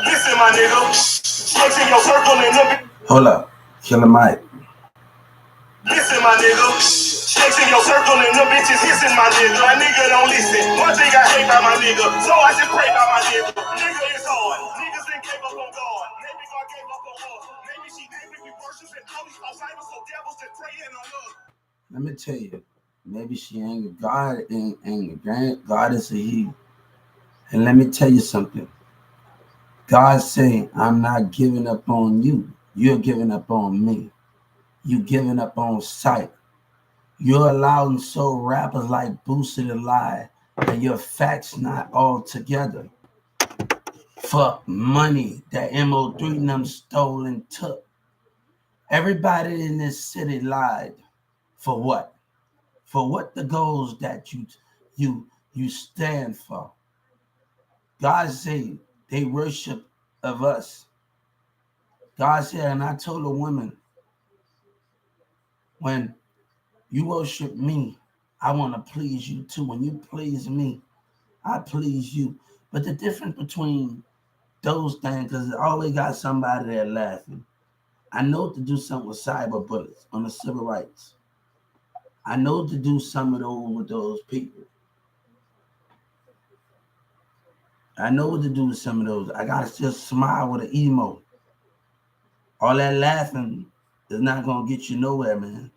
Listen, my nigga. Snakes in your circle and the Hold up. Killer Mike. Listen, my nigga. Snakes in your circle and the bitches hissing, my nigga. My nigga don't listen. One thing I hate about my nigga, so I should pray about my nigga. Nigga is hard. Niggas ain't gave up on God. Maybe God gave up on us. Maybe she did we worshiping all these outsiders, so devils just praying on us. Let me tell you, maybe she ain't God ain't God is a he. And let me tell you something. God saying, I'm not giving up on you. You're giving up on me. You giving up on sight. You're allowing so rappers like Boosie to lie and your facts not all together. For money that MO3 and them stole and took. Everybody in this city lied. For what? For what the goals that you stand for. God said they worship of us. God said, and I told a woman, when you worship me, I want to please you too. When you please me, I please you. But the difference between those things, because I always got somebody there laughing. I know to do something with cyber bullets on the civil rights. I know to do some of those with those people. I know what to do with some of those. I gotta still smile with an emo. All that laughing is not gonna get you nowhere, man.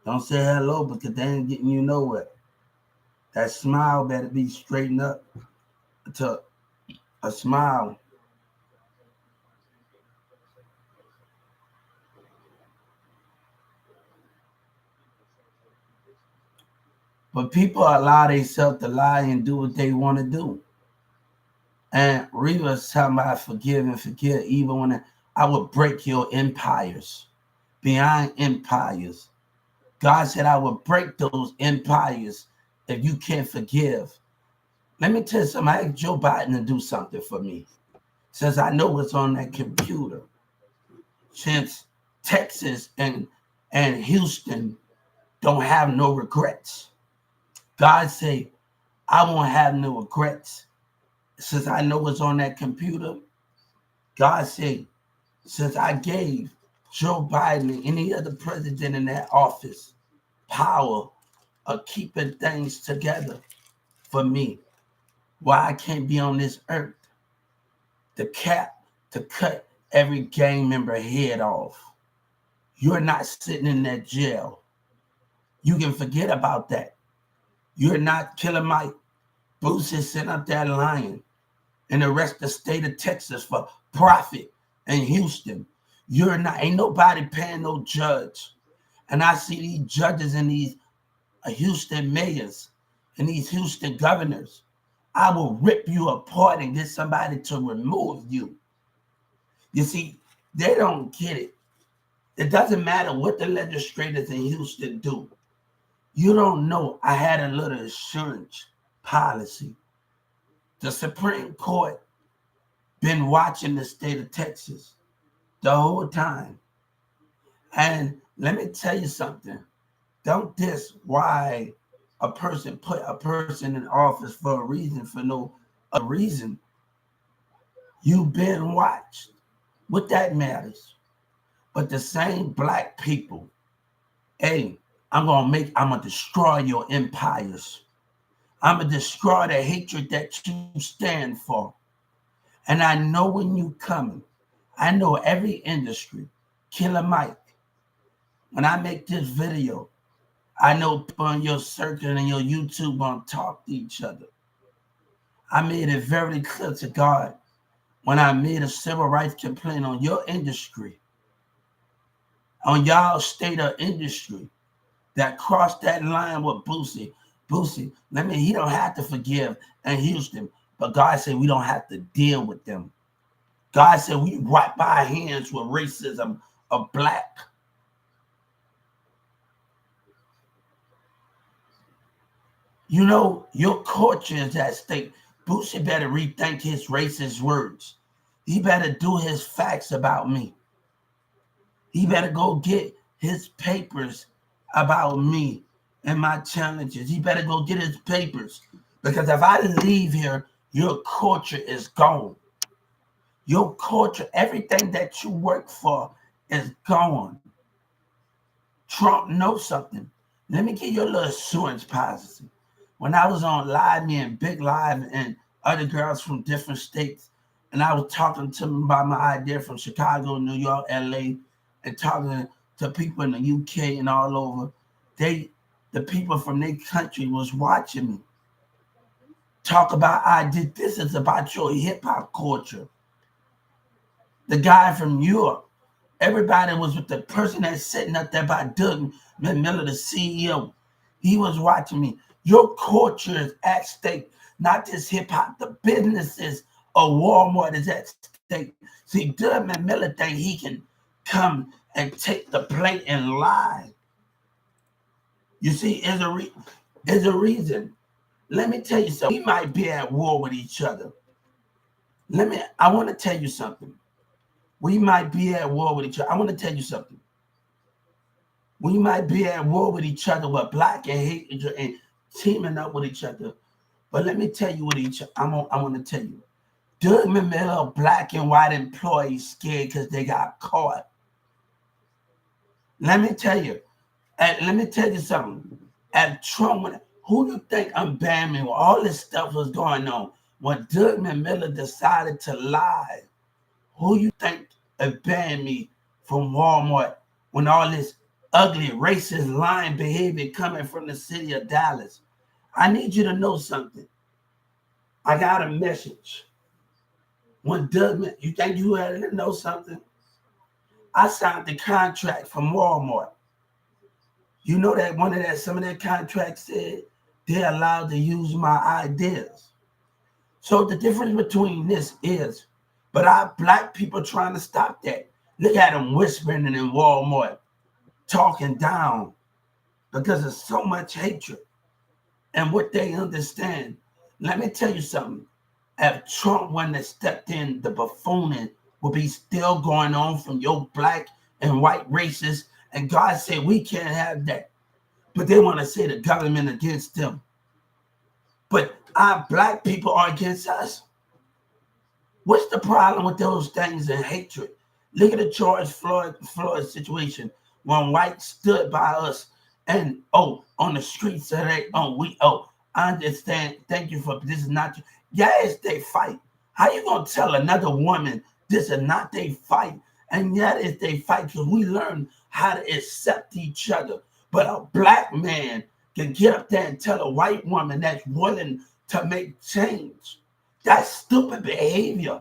Don't say hello because they ain't getting you nowhere. That smile better be straightened up to a smile. But people allow themselves to lie and do what they want to do. And Reva's talking about forgive and forget, even when I would break your empires, beyond empires. God said I would break those empires if you can't forgive. Let me tell you something. I asked Joe Biden to do something for me. Since I know what's on that computer. Since Texas and Houston don't have no regrets. God say, I won't have no regrets. Since I know what's on that computer, God said, since I gave Joe Biden and any other president in that office power of keeping things together for me, why I can't be on this earth, the cap to cut every gang member head off. You're not sitting in that jail. You can forget about that. You're not Killer Mike. Boosie sitting up there lying and arrest the state of Texas for profit in Houston. You're not, ain't nobody paying no judge. And I see these judges and these Houston mayors and these Houston governors. I will rip you apart and get somebody to remove you. You see, they don't get it. It doesn't matter what the legislators in Houston do. You don't know I had a little insurance policy. The Supreme Court been watching the state of Texas the whole time. And let me tell you something. Don't diss why a person put a person in office for a reason, for no other reason. You've been watched. What that matters. But the same black people, hey, I'm gonna destroy your empires. I'm gonna destroy the hatred that you stand for. And I know when you coming. I know every industry. Killer Mike. When I make this video, I know people on your circuit and your YouTube gonna talk to each other. I made it very clear to God when I made a civil rights complaint on your industry, on y'all state of industry that crossed that line with Boosie. Boosie, he don't have to forgive in Houston, but God said we don't have to deal with them. God said we wipe our hands with racism of black. You know, your culture is at stake. Boosie better rethink his racist words. He better do his facts about me. He better go get his papers about me and my challenges. He better go get his papers. Because if I leave here Your culture is gone. Your culture, everything that you work for is gone. Trump knows something. Let me give you a little assurance policy. When I was on Live, me and Big Live and other girls from different states, and I was talking to them about my idea from Chicago, New York, LA, and talking to people in the UK and all over, the people from their country was watching me. Talk about I did this is about your hip hop culture. The guy from Europe, everybody was with the person that's sitting up there by Doug Miller, the CEO. He was watching me. Your culture is at stake, not just hip hop. The businesses of Walmart is at stake. See, Doug Miller think he can come and take the plate and lie. You see, there's a reason. Let me tell you something. We might be at war with each other. I want to tell you something. We might be at war with each other. I want to tell you something. We might be at war with each other, with black and hate and teaming up with each other. But let me tell you what I want to tell you. Doug Miller, black and white employees scared because they got caught. Let me tell you something. At Trump, who do you think I'm banning when all this stuff was going on? When Doug Miller decided to lie, who you think banned me from Walmart when all this ugly, racist, lying behavior coming from the city of Dallas? I need you to know something. I got a message. When Doug, you think you had to know something? I signed the contract from Walmart. You know that some of their contracts said they're allowed to use my ideas. So the difference between this is, but our black people trying to stop that. Look at them whispering in Walmart, talking down because of so much hatred and what they understand. Let me tell you something. If Trump wouldn't have stepped in, the buffooning will be still going on from your black and white racists. And God said we can't have that. But they want to say the government against them. But our black people are against us. What's the problem with those things and hatred? Look at the George Floyd situation when whites stood by us and on the streets of I understand. Thank you for this is not. Yes, they fight. How you gonna tell another woman this is not they fight? And yet it's they fight because we learn how to accept each other. But a black man can get up there and tell a white woman that's willing to make change. That's stupid behavior.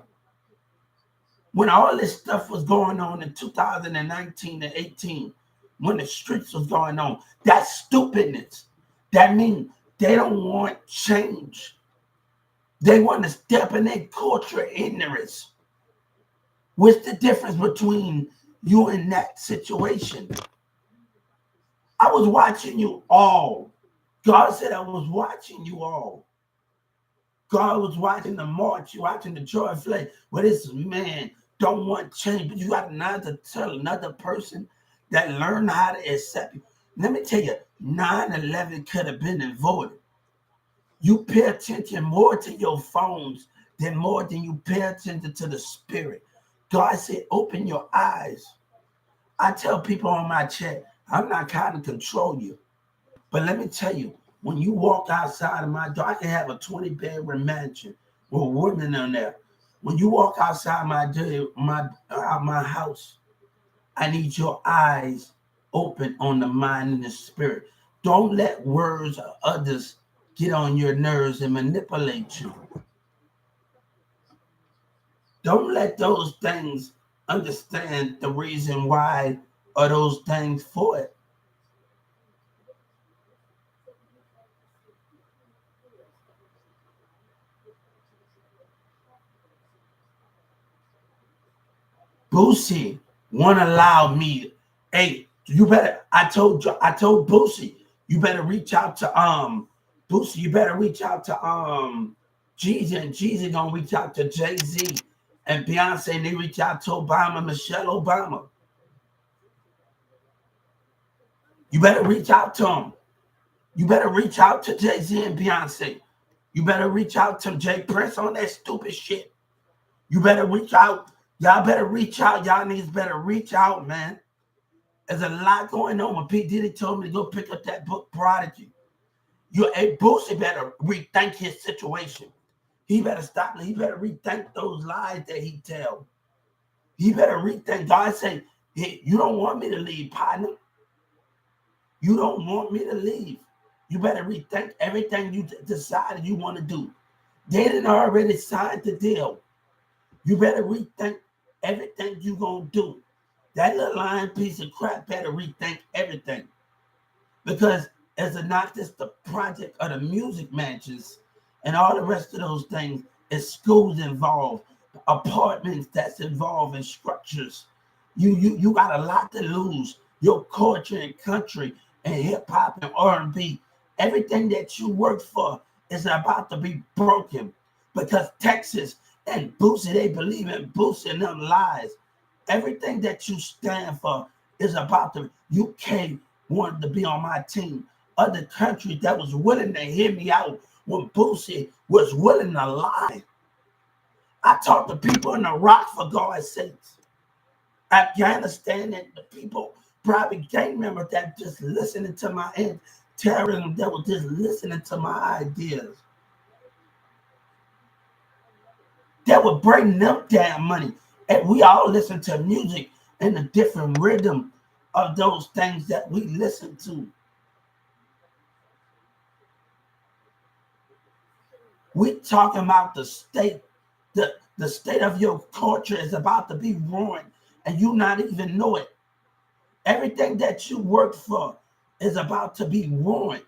When all this stuff was going on in 2019 and 18, when the streets was going on, that's stupidness. That means they don't want change. They want to step in their culture ignorance. What's the difference between you and that situation? I was watching you all. God said I was watching you all. God was watching the march, you watching the joy flag. Well, this man don't want change, but you got to tell another person that learned how to accept you. Let me tell you, 9/11 could have been avoided. You pay attention more to your phones than you pay attention to the spirit. God said, open your eyes. I tell people on my chat, I'm not trying to control you. But let me tell you, when you walk outside of my door, I can have a 20-bedroom mansion with women in there. When you walk outside my house, I need your eyes open on the mind and the spirit. Don't let words of others get on your nerves and manipulate you. Don't let those things understand the reason why are those things for it. Boosie won't allow me. Hey, you better. I told Boosie, you better reach out to Boosie. You better reach out to Jeezy, and Jeezy gonna reach out to Jay-Z and Beyonce, and they reach out to Obama, Michelle Obama. You better reach out to them. You better reach out to Jay-Z and Beyonce. You better reach out to Jay Prince on that stupid shit. You better reach out. Y'all better reach out. Y'all niggas better reach out, man. There's a lot going on. When P. Diddy told me to go pick up that book, Prodigy. Boosie better rethink his situation. He better stop. He better rethink those lies that he tell. He better rethink. God say, hey, you don't want me to leave, partner. You don't want me to leave. You better rethink everything you decided you want to do. They didn't already signed the deal. You better rethink everything you gonna do. That little lying piece of crap better rethink everything. Because it's not just the project of the music matches and all the rest of those things. It's schools involved, apartments that's involved in structures. You got a lot to lose. Your culture and country and hip hop and R&B, everything that you work for is about to be broken because Texas and Boosie, they believe in Boosie and them lies. Everything that you stand for is about to. UK wanted to be on my team. Other countries that was willing to hear me out when Boosie was willing to lie. I talked to people in Iraq, for God's sakes. Afghanistan, and the people, probably gang members that just listening to my terrorism, that was just listening to my ideas. That would bring them damn money. And we all listen to music in a different rhythm of those things that we listen to. We talking about the state. The state of your culture is about to be ruined, and you not even know it. Everything that you work for is about to be ruined.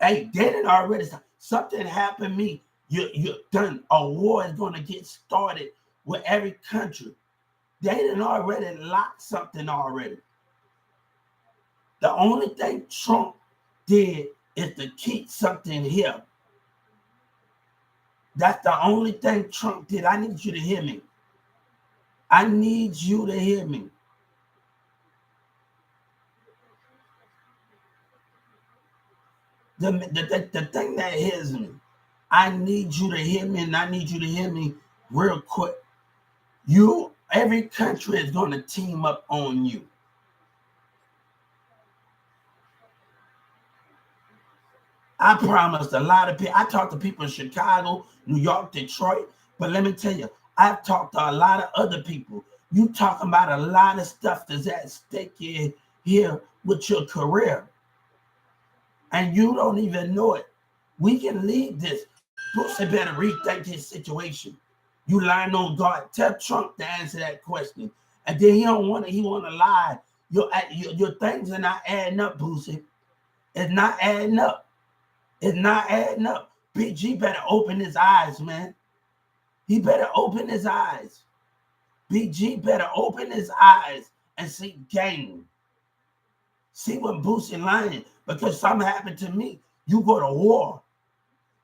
Hey, they didn't already. Something happened to me. You're done. A war is going to get started with every country. They didn't already lock something already. The only thing Trump did is to keep something here. That's the only thing Trump did. I need you to hear me. I need you to hear me. The thing that hears me, I need you to hear me, and I need you to hear me real quick. Every country is going to team up on you. I promised a lot of people. I talked to people in Chicago, New York, Detroit. But let me tell you, I've talked to a lot of other people. You talking about a lot of stuff that's at stake here with your career. And you don't even know it. We can leave this. Boosie better rethink his situation. You lying on God. Tell Trump to answer that question. And then he want to lie. Your things are not adding up, Boosie. It's not adding up. It's not adding up. BG better open his eyes, man. He better open his eyes. BG better open his eyes and see game. See when Boosie lying. Because something happened to me. You go to war.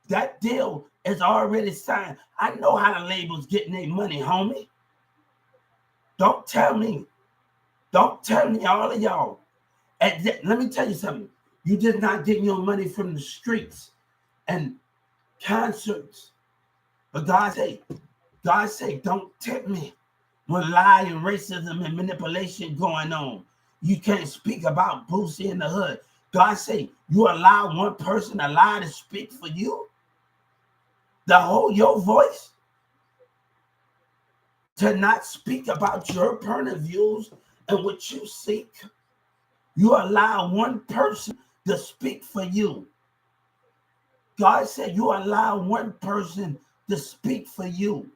That deal is already signed. I know how the labels getting their money, homie. Don't tell me. Don't tell me, all of y'all. And let me tell you something. You just not getting your money from the streets and concerts. But God say, don't tip me when lie and racism and manipulation going on. You can't speak about Boosie in the hood. God say, you allow one person to lie to speak for you? To hold your voice? To not speak about your point of views and what you seek? You allow one person to speak for you. God said you allow one person to speak for you.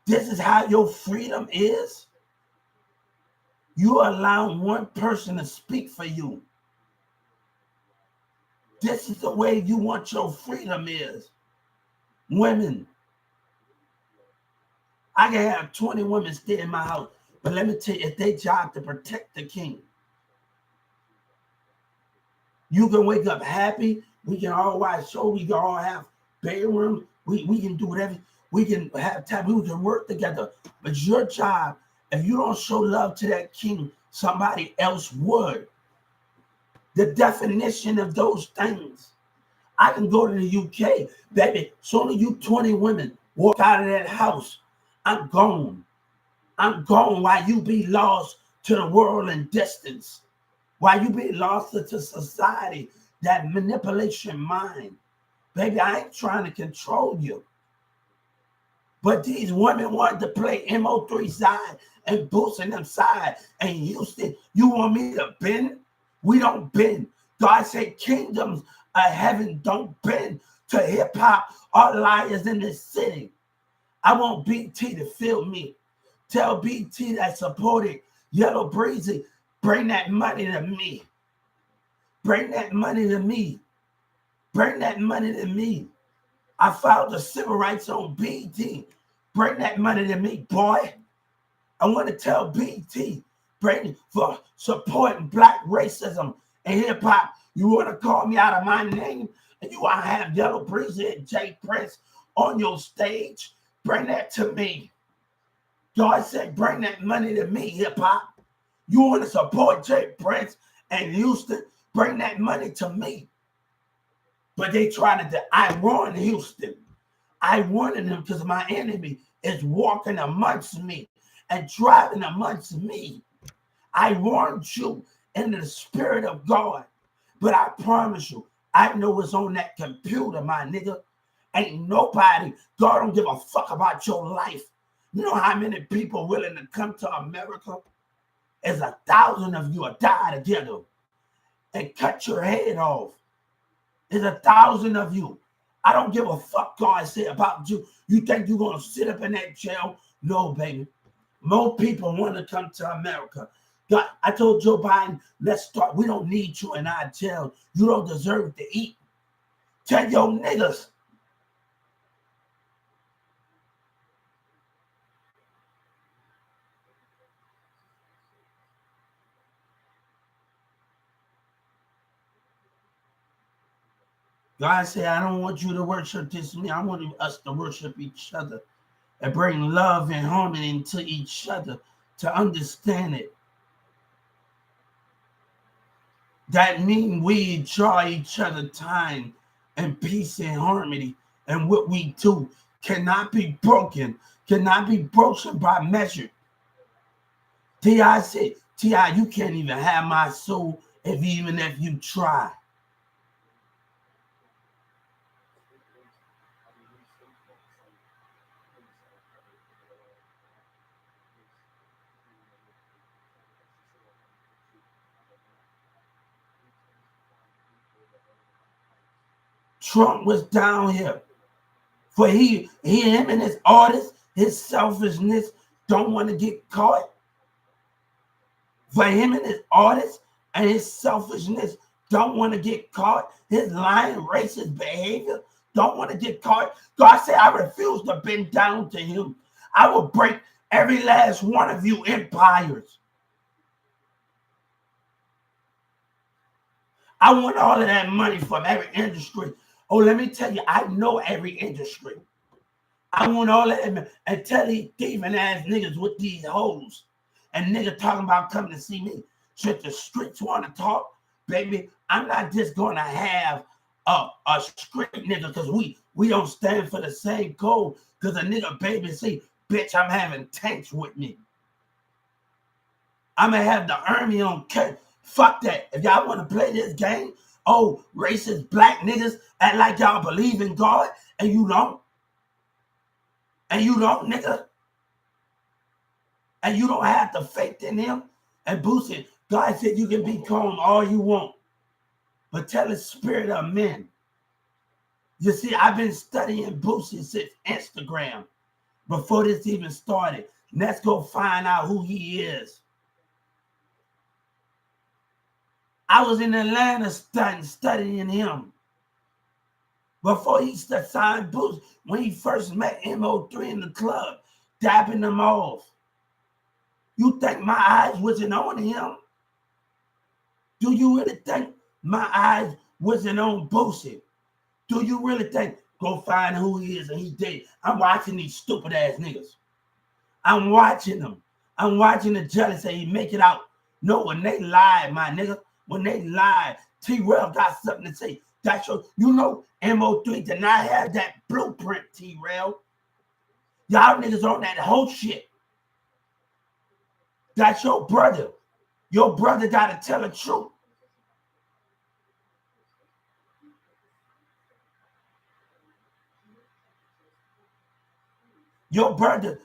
This is how your freedom is? You allow one person to speak for you. This is the way you want your freedom is. Women. I can have 20 women stay in my house, but let me tell you, it's their job to protect the king. You can wake up happy. We can all watch show. We can all have bedroom. We can do whatever. We can have time. We can work together. But your job, if you don't show love to that king, somebody else would. The definition of those things. I can go to the UK, baby. Soon as you 20 women walk out of that house, I'm gone. I'm gone while you be lost to the world and distance. While you be lost to society, that manipulation mind. Baby, I ain't trying to control you. But these women wanted to play MO3 side and boosting them side. And Houston, you want me to bend? We don't bend. God said kingdoms of heaven don't bend to hip hop or liars in this city. I want BT to feel me. Tell BT that supported Yellow Breezy, bring that money to me. Bring that money to me. Bring that money to me. I filed the civil rights on BT. Bring that money to me, boy. I want to tell BT, bring for supporting black racism and hip hop. You want to call me out of my name and you want to have Yellow Breezy and Jay Prince on your stage? Bring that to me. God said, bring that money to me, hip hop. You want to support Jay Prince and Houston? Bring that money to me. But they trying to, I warned Houston. I warned them because my enemy is walking amongst me and driving amongst me. I warned you in the spirit of God. But I promise you, I know what's on that computer, my nigga. Ain't nobody, God don't give a fuck about your life. You know how many people willing to come to America? There's 1,000 of you will die together and cut your head off. There's 1,000 of you. I don't give a fuck God said about you. You think you're going to sit up in that jail? No, baby. More people want to come to America. God, I told Joe Biden, let's start. We don't need you in our jail. You don't deserve to eat. Tell your niggas. God said, I don't want you to worship this me. I want us to worship each other and bring love and harmony into each other to understand it. That means we enjoy each other time and peace and harmony. And what we do cannot be broken by measure. T.I. said, T.I., you can't even have my soul even if you try. Trump was down here. For him and his artists, his selfishness don't want to get caught. For him and his artists and his selfishness don't want to get caught. His lying, racist behavior don't want to get caught. God said, I refuse to bend down to him. I will break every last one of you empires. I want all of that money from every industry. Oh, let me tell you, I know every industry. I want all of them and tell these thieving ass niggas with these hoes and niggas talking about coming to see me. Should the streets want to talk, baby, I'm not just going to have a street nigga because we don't stand for the same code because a nigga baby see, bitch, I'm having tanks with me. I'm going to have the army on K. Fuck that. If y'all want to play this game, oh, racist black niggas act like y'all believe in God and you don't. And you don't, nigga. And you don't have the faith in him. And Boosie, God said you can be calm all you want. But tell the spirit of men. You see, I've been studying Boosie since Instagram. Before this even started. Let's go find out who he is. I was in Atlanta studying him. Before he signed Boosie, when he first met MO3 in the club, dapping them off. You think my eyes wasn't on him? Do you really think my eyes wasn't on Boosie? Do you really think, go find who he is and he did? I'm watching these stupid ass niggas. I'm watching them. I'm watching the judge say he make it out. No, when they lie, my nigga, when they lie, T-Rail got something to say. That's your, you know, MO3 did not have that blueprint, T-Rail. Y'all niggas on that whole shit. That's your brother. Your brother gotta tell the truth. Your brother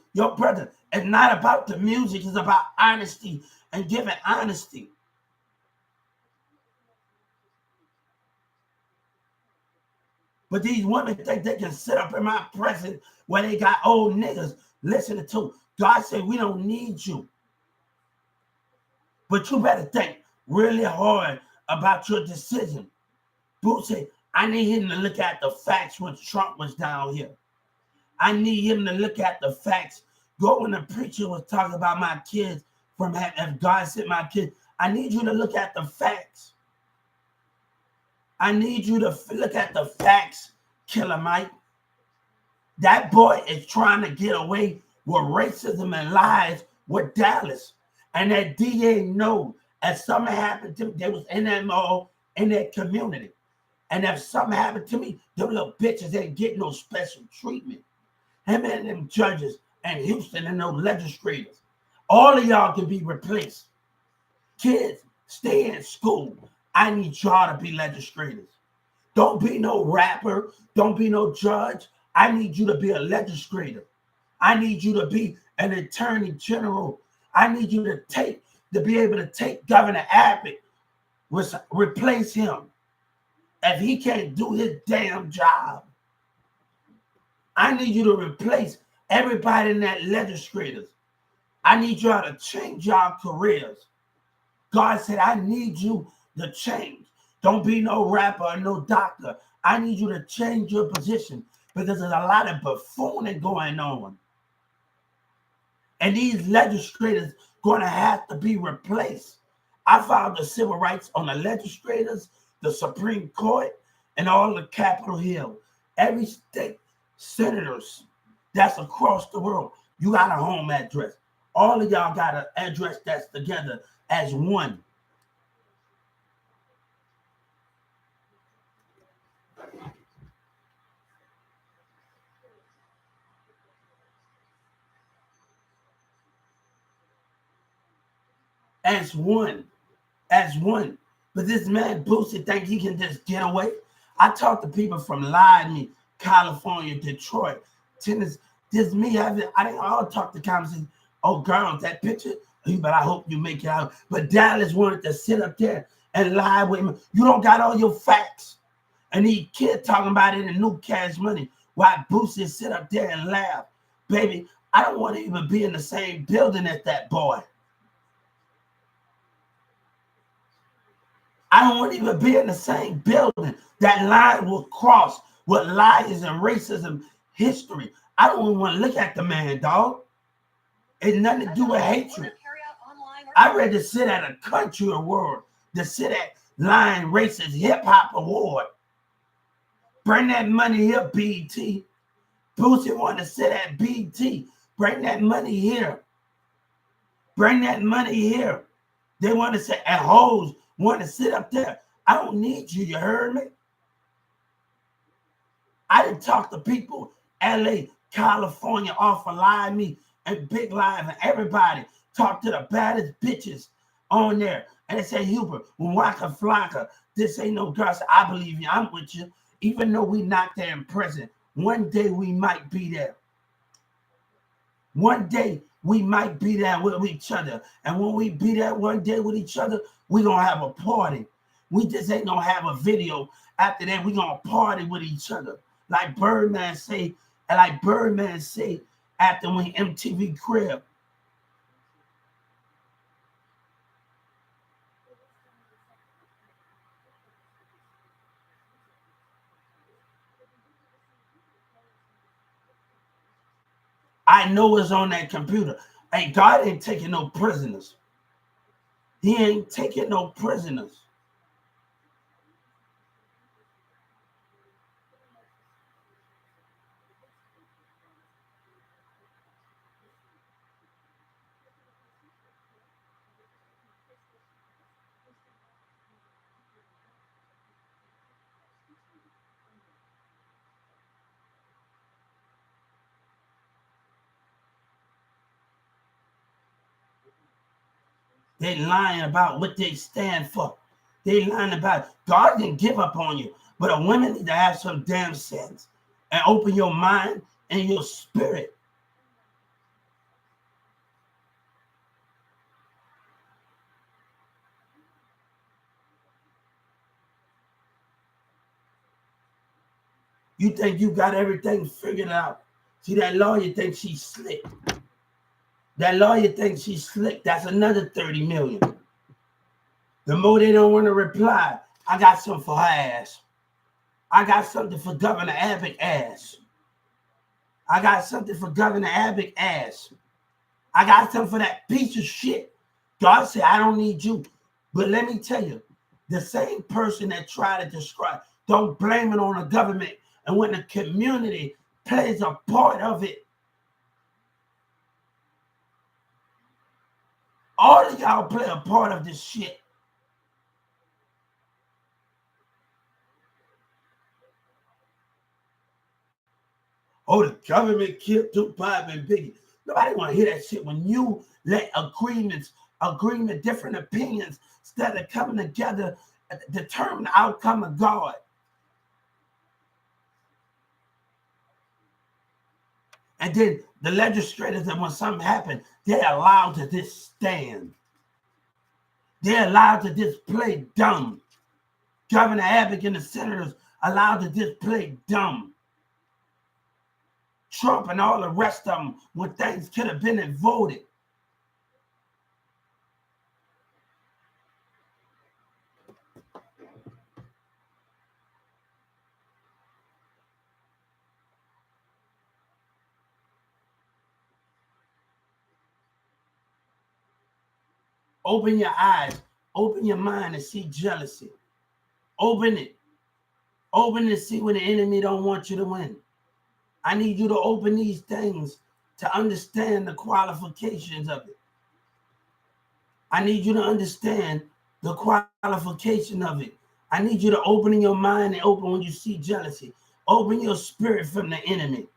is not about the music, it's about honesty and giving honesty. But these women think they can sit up in my presence where they got old niggas listening to. God said, we don't need you. But you better think really hard about your decision. Boosie, I need him to look at the facts when Trump was down here. I need him to look at the facts. Go when the preacher was talking about my kids from if God sent my kids. I need you to look at the facts. I need you to look at the facts, Killer Mike. That boy is trying to get away with racism and lies with Dallas. And that DA know if something happened to me, they was in that mall, in that community. And if something happened to me, them little bitches ain't getting no special treatment. Him and them judges and Houston and those legislators. All of y'all can be replaced. Kids, stay in school. I need y'all to be legislators. Don't be no rapper. Don't be no judge. I need you to be a legislator. I need you to be an attorney general. I need you to be able to take Governor Abbott, replace him if he can't do his damn job. I need you to replace everybody in that legislators. I need y'all to change y'all careers. God said, I need you to change. Don't be no rapper or no doctor. I need you to change your position because there's a lot of buffooning going on. And these legislators going to have to be replaced. I filed the civil rights on the legislators, the Supreme Court, and all the Capitol Hill. Every state senators that's across the world, you got a home address. All of y'all got an address that's together as one. As one. As one. But this man Boosie think he can just get away. I talk to people from Miami, California, Detroit, Tennessee. This me having, I didn't all talk to conversations. Oh, girl, that picture, but I hope you make it out. But Dallas wanted to sit up there and lie with him. You don't got all your facts. And these kids talking about it in New Cash Money. Why Boosie sit up there and laugh. Baby, I don't want to even be in the same building as that boy. I don't want to even be in the same building. That line will cross with lies and racism history. I don't even want to look at the man, dog. It's nothing to do with hatred. I'd rather sit at a country award than sit at Lion Racist Hip Hop Award. Bring that money here, BT. Boosie want to sit at BT. Bring that money here. Bring that money here. They want to sit at hoes, want to sit up there. I don't need you, you heard me? I didn't talk to people, LA, California, off of Live Me and Big Live and everybody. Talk to the baddest bitches on there. And they say, Hubert, Waka Flocka, this ain't no girl. So I believe you, I'm with you. Even though we not there in prison, one day we might be there. One day we might be there with each other. And when we be there one day with each other, we going to have a party. We just ain't going to have a video. After that, we going to party with each other. Like Birdman say, after when MTV Crib. I know it's on that computer. Hey, God ain't taking no prisoners. He ain't taking no prisoners. They lying about what they stand for. They lying about God didn't give up on you. But a woman need to have some damn sense and open your mind and your spirit. You think you got everything figured out. See, that lawyer thinks she's slick. That lawyer thinks she's slick. That's another 30 million. The more they don't want to reply, I got something for her ass. I got something for Governor Abbott ass. I got something for Governor Abbott ass. I got something for that piece of shit. God said, I don't need you. But let me tell you, the same person that tried to describe, don't blame it on the government. And when the community plays a part of it, all of y'all play a part of this shit. Oh, the government killed Tupac and Biggie. Nobody want to hear that shit. When you let different opinions, instead of coming together, determine the outcome of God. And then the legislators, and when something happened, they're allowed to just stand. They're allowed to just play dumb. Governor Abbott and the senators allowed to just play dumb. Trump and all the rest of them, when things could have been voted. Open your eyes, open your mind and see jealousy. Open it. Open to see when the enemy don't want you to win. I need you to open these things to understand the qualifications of it. I need you to understand the qualification of it. I need you to open your mind and open when you see jealousy. Open your spirit from the enemy.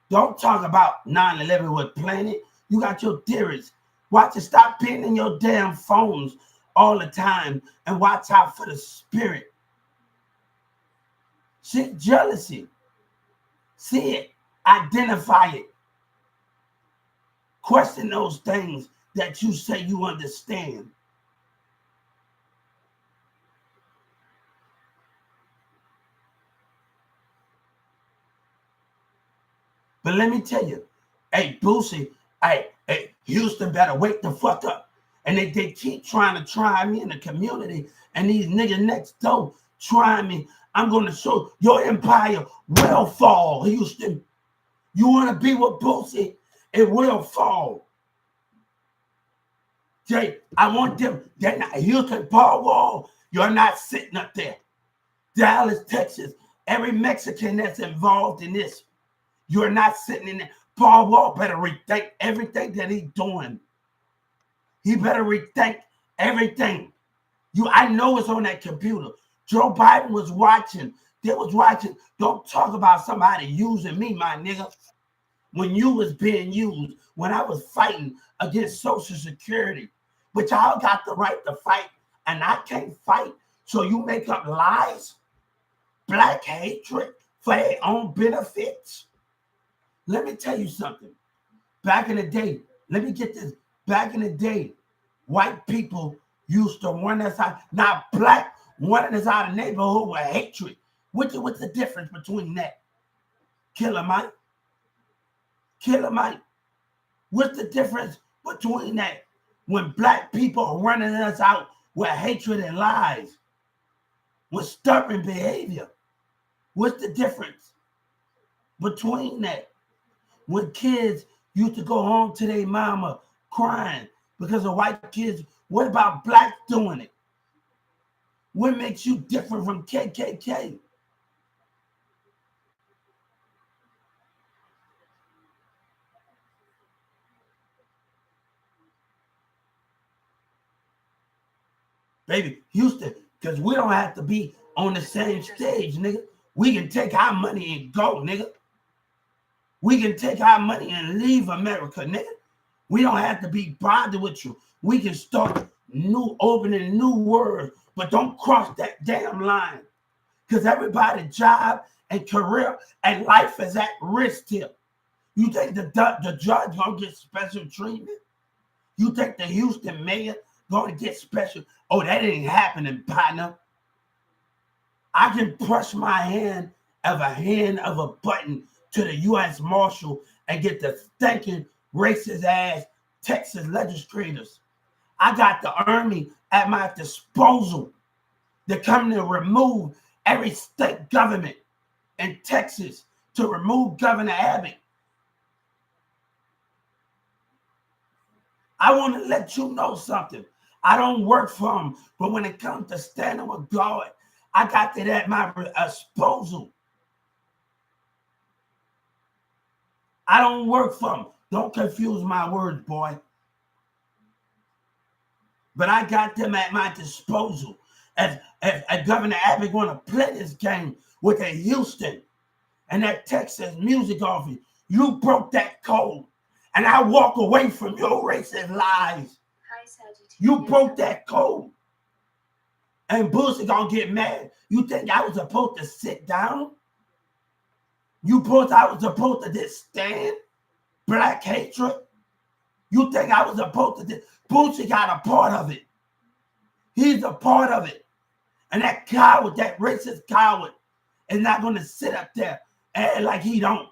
Don't talk about 9/11 with Planet. You got your theories. Watch it. Stop being in your damn phones all the time and watch out for the spirit. See jealousy. See it. Identify it. Question those things that you say you understand. But let me tell you, hey, Boosie, hey, Houston better wake the fuck up. And they keep trying to try me in the community, and these niggas next door trying me. I'm going to show your empire will fall, Houston. You want to be with Boosie? It will fall. Jay, I want them. They're not Houston, Paul Wall. You're not sitting up there. Dallas, Texas. Every Mexican that's involved in this, you're not sitting in there. Paul Wall better rethink everything that he's doing. He better rethink everything. I know it's on that computer. Joe Biden was watching. They was watching. Don't talk about somebody using me, my nigga. When you was being used, when I was fighting against Social Security, but y'all got the right to fight, and I can't fight. So you make up lies, black hatred for their own benefits. Let me tell you something. Back in the day, let me get this. Back in the day, white people used to run us out. Now, black running us out of the neighborhood with hatred. What's the difference between that? Killer Mike? Killer Mike. What's the difference between that? When black people are running us out with hatred and lies, with stubborn behavior. What's the difference between that? When kids used to go home to their mama crying because of white kids, what about blacks doing it? What makes you different from KKK? Baby, Houston, because we don't have to be on the same stage, nigga. We can take our money and go, nigga. We can take our money and leave America, nigga. We don't have to be bothered with you. We can start opening new words, but don't cross that damn line. Because everybody's job and career and life is at risk here. You think the judge gonna get special treatment? You think the Houston mayor gonna get special? Oh, that ain't happening, partner. I can push my hand of a button to the U.S. Marshal and get the stinking racist ass Texas legislators. I got the Army at my disposal. They're coming to remove every state government in Texas to remove Governor Abbott. I want to let you know something. I don't work for him, but when it comes to standing with God, I got that at my disposal. I don't work for him. Don't confuse my words, boy. But I got them at my disposal. If Governor Abbott want to play this game with that Houston and that Texas music office, you broke that code. And I walk away from your racist lies. You broke that code. And Boosie gonna get mad. You think I was supposed to sit down? I was supposed to just stand? Black hatred? You think I was supposed to just... Boosie got a part of it. He's a part of it. And that coward, that racist coward, is not gonna sit up there and act like he don't.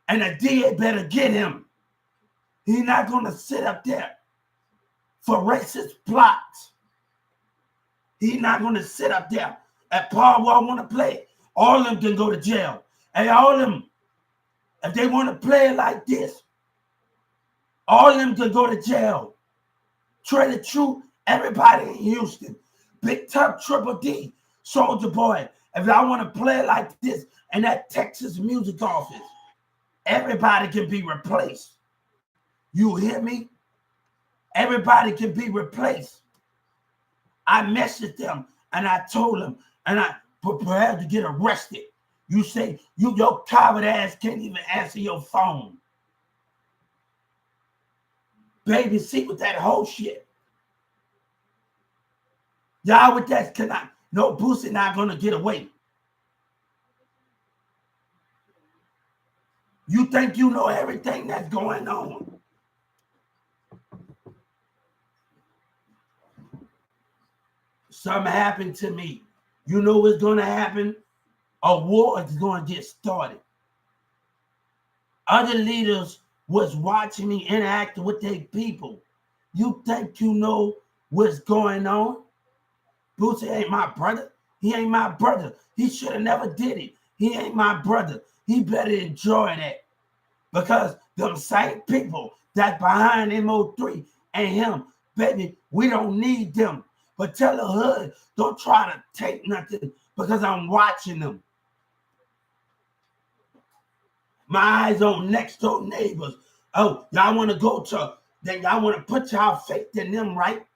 And the DA better get him. He's not gonna sit up there for racist plots. He's not going to sit up there at Paul Wall want to play. All of them can go to jail. And all of them, if they want to play it like this, all of them can go to jail. Trey the Truth, everybody in Houston. Big Tough, Triple D, Soldier Boy. If y'all want to play it like this in that Texas music office, everybody can be replaced. You hear me? Everybody can be replaced. I messaged them and I told them, and I prepared to get arrested. You say your coward ass can't even answer your phone. Baby, see with that whole shit. Y'all with that cannot. No, Boosie not gonna get away. You think you know everything that's going on? Something happened to me. You know what's going to happen? A war is going to get started. Other leaders was watching me interact with their people. You think you know what's going on? Boosie ain't my brother. He ain't my brother. He should have never did it. He ain't my brother. He better enjoy that. Because them same people that's behind MO3 and him, baby, we don't need them. But tell the hood, don't try to take nothing because I'm watching them. My eyes on next door neighbors. Oh, y'all want to go to, then y'all want to put y'all faith in them, right?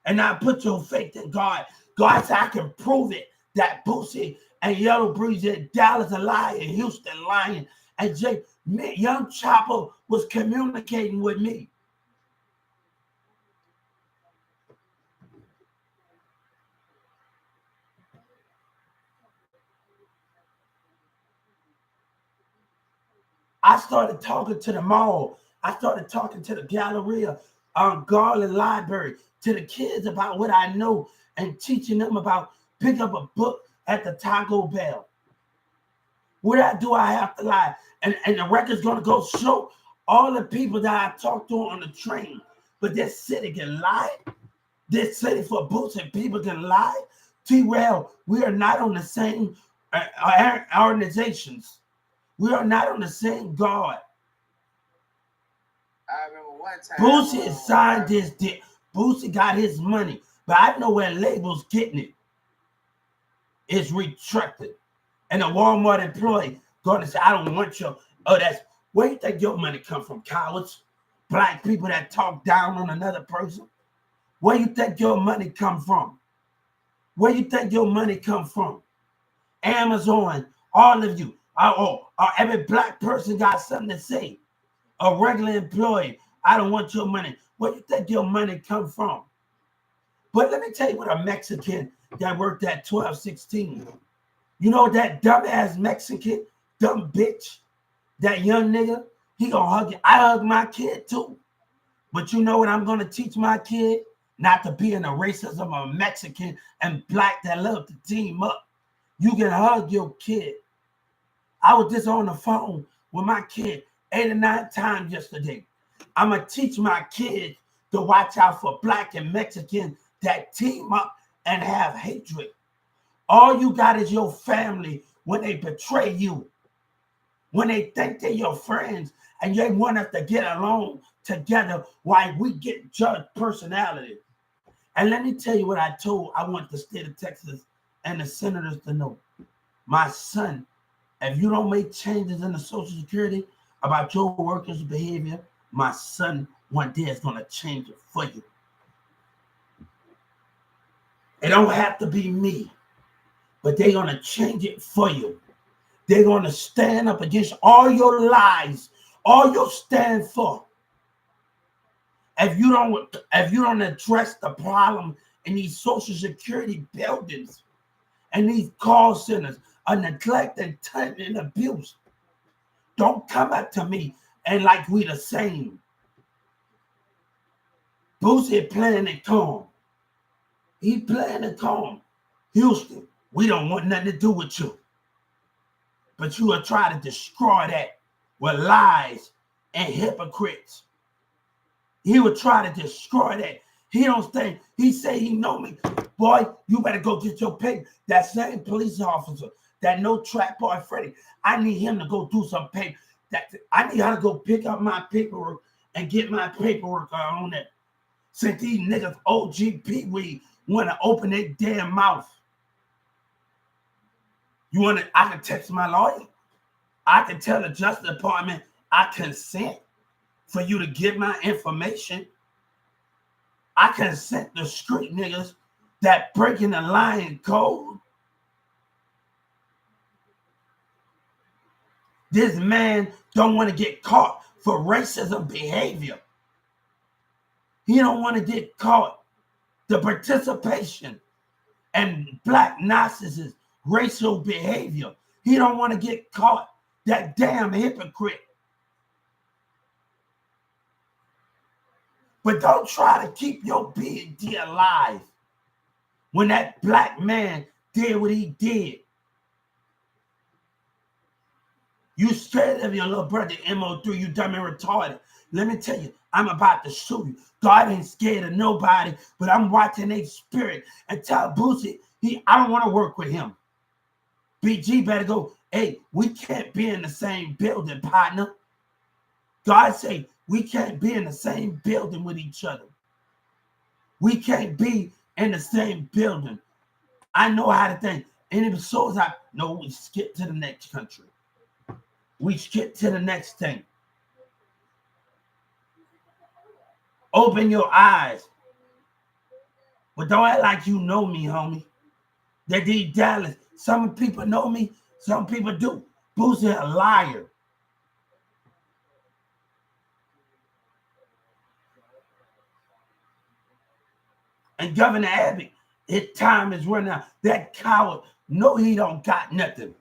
And not put your faith in God. God said, I can prove it that Boosie and Yellow Breeze in Dallas are lying, Houston lying, and Young Chopper was communicating with me. I started talking to the mall. I started talking to the Galleria, Garland Library, to the kids about what I know and teaching them about pick up a book at the Taco Bell. What do I have to lie? And the record's going to go show all the people that I talked to on the train. But this city can lie. This city for Boosie people can lie. T-Rail, we are not on the same organizations. We are not on the same guard. I remember one time. Boosie signed this deal. Boosie got his money, but I know where labels getting it. It's retracted. And a Walmart employee going to say, I don't want your, that's, where you think your money come from, cowards? Black people that talk down on another person? Where you think your money come from? Where you think your money come from? Amazon, all of you. Every black person got something to say. A regular employee, I don't want your money. Where you think your money come from? But let me tell you what a Mexican that worked at 1216. You know that dumbass Mexican, dumb bitch, that young nigga, he gonna hug you. I hug my kid too. But you know what I'm gonna teach my kid? Not to be in the racism of Mexican and black that love to team up. You can hug your kid. I was just on the phone with my kid 8 or 9 times yesterday. I'm gonna teach my kids to watch out for black and Mexican that team up and have hatred. All you got is your family when they betray you, when they think they're your friends and they want us to get along together while we get judged personality. And let me tell you what I want the state of Texas and the senators to know. My son, if you don't make changes in the Social Security about your workers' behavior, my son one day is going to change it for you. It don't have to be me, but they're going to change it for you. They're going to stand up against all your lies, all you stand for. If you don't address the problem in these Social Security buildings and these call centers of neglect and time and abuse, don't come up to me and like we the same. Boosie playing it calm. He playing it calm. Houston, we don't want nothing to do with you. But you will try to destroy that with lies and hypocrites. He would try to destroy that. He don't think, he say he know me. Boy, you better go get your paper. That same police officer, that no trap boy Freddie, I need him to go do some paper. I need her to go pick up my paperwork and get my paperwork on it. Since these niggas OGP we want to open their damn mouth. I can text my lawyer. I can tell the Justice Department I consent for you to get my information. I consent the street niggas that breaking the lying code. This man don't want to get caught for racism behavior. He don't want to get caught. The participation and black narcissists, racial behavior. He don't want to get caught. That damn hypocrite. But don't try to keep your BD alive. When that black man did what he did. You scared of your little brother MO3, you dumb and retarded. Let me tell you, I'm about to shoot you. God ain't scared of nobody, but I'm watching their spirit and tell Boosie, I don't want to work with him. BG better go, hey, we can't be in the same building, partner. God say, we can't be in the same building with each other. We can't be in the same building. I know how to think. And it was so no, we skip to the next country. We skip to the next thing. Open your eyes. But don't act like you know me, homie. That these Dallas. Some people know me. Some people do. Boosie a liar. And Governor Abbott, his time is running out. That coward, no, he don't got nothing.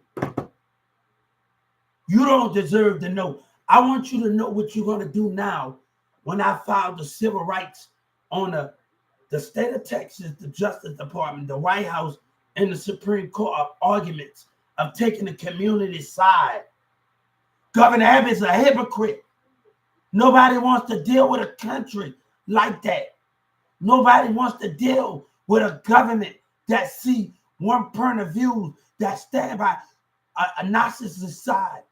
You don't deserve to know. I want you to know what you're going to do now when I filed the civil rights on the state of Texas, the Justice Department, the White House, and the Supreme Court arguments of taking the community side. Governor Abbott is a hypocrite. Nobody wants to deal with a country like that. Nobody wants to deal with a government that see one point of view that stand by a narcissist side.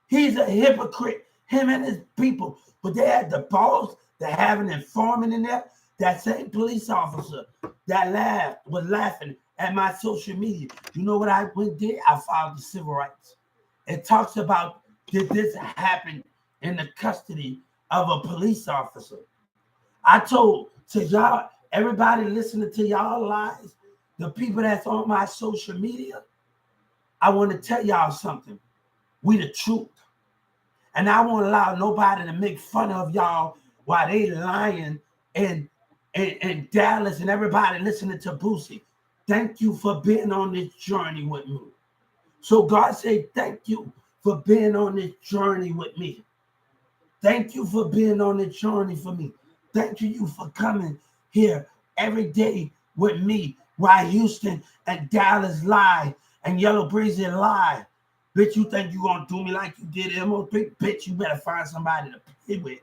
He's a hypocrite, him and his people. But they had the balls to have an informant in there. That same police officer that was laughing at my social media. You know what I did? I filed the civil rights. It talks about did this happen in the custody of a police officer. I told y'all, everybody listening to y'all lies, the people that's on my social media, I want to tell y'all something. We the truth. And I won't allow nobody to make fun of y'all while they lying in Dallas and everybody listening to Boosie. Thank you for being on this journey with me. So God said, thank you for being on this journey with me. Thank you for being on this journey for me. Thank you for coming here every day with me while Houston and Dallas lie and Yellow Breezy lie. Bitch, you think you gonna do me like you did MO3? Bitch, you better find somebody to play with.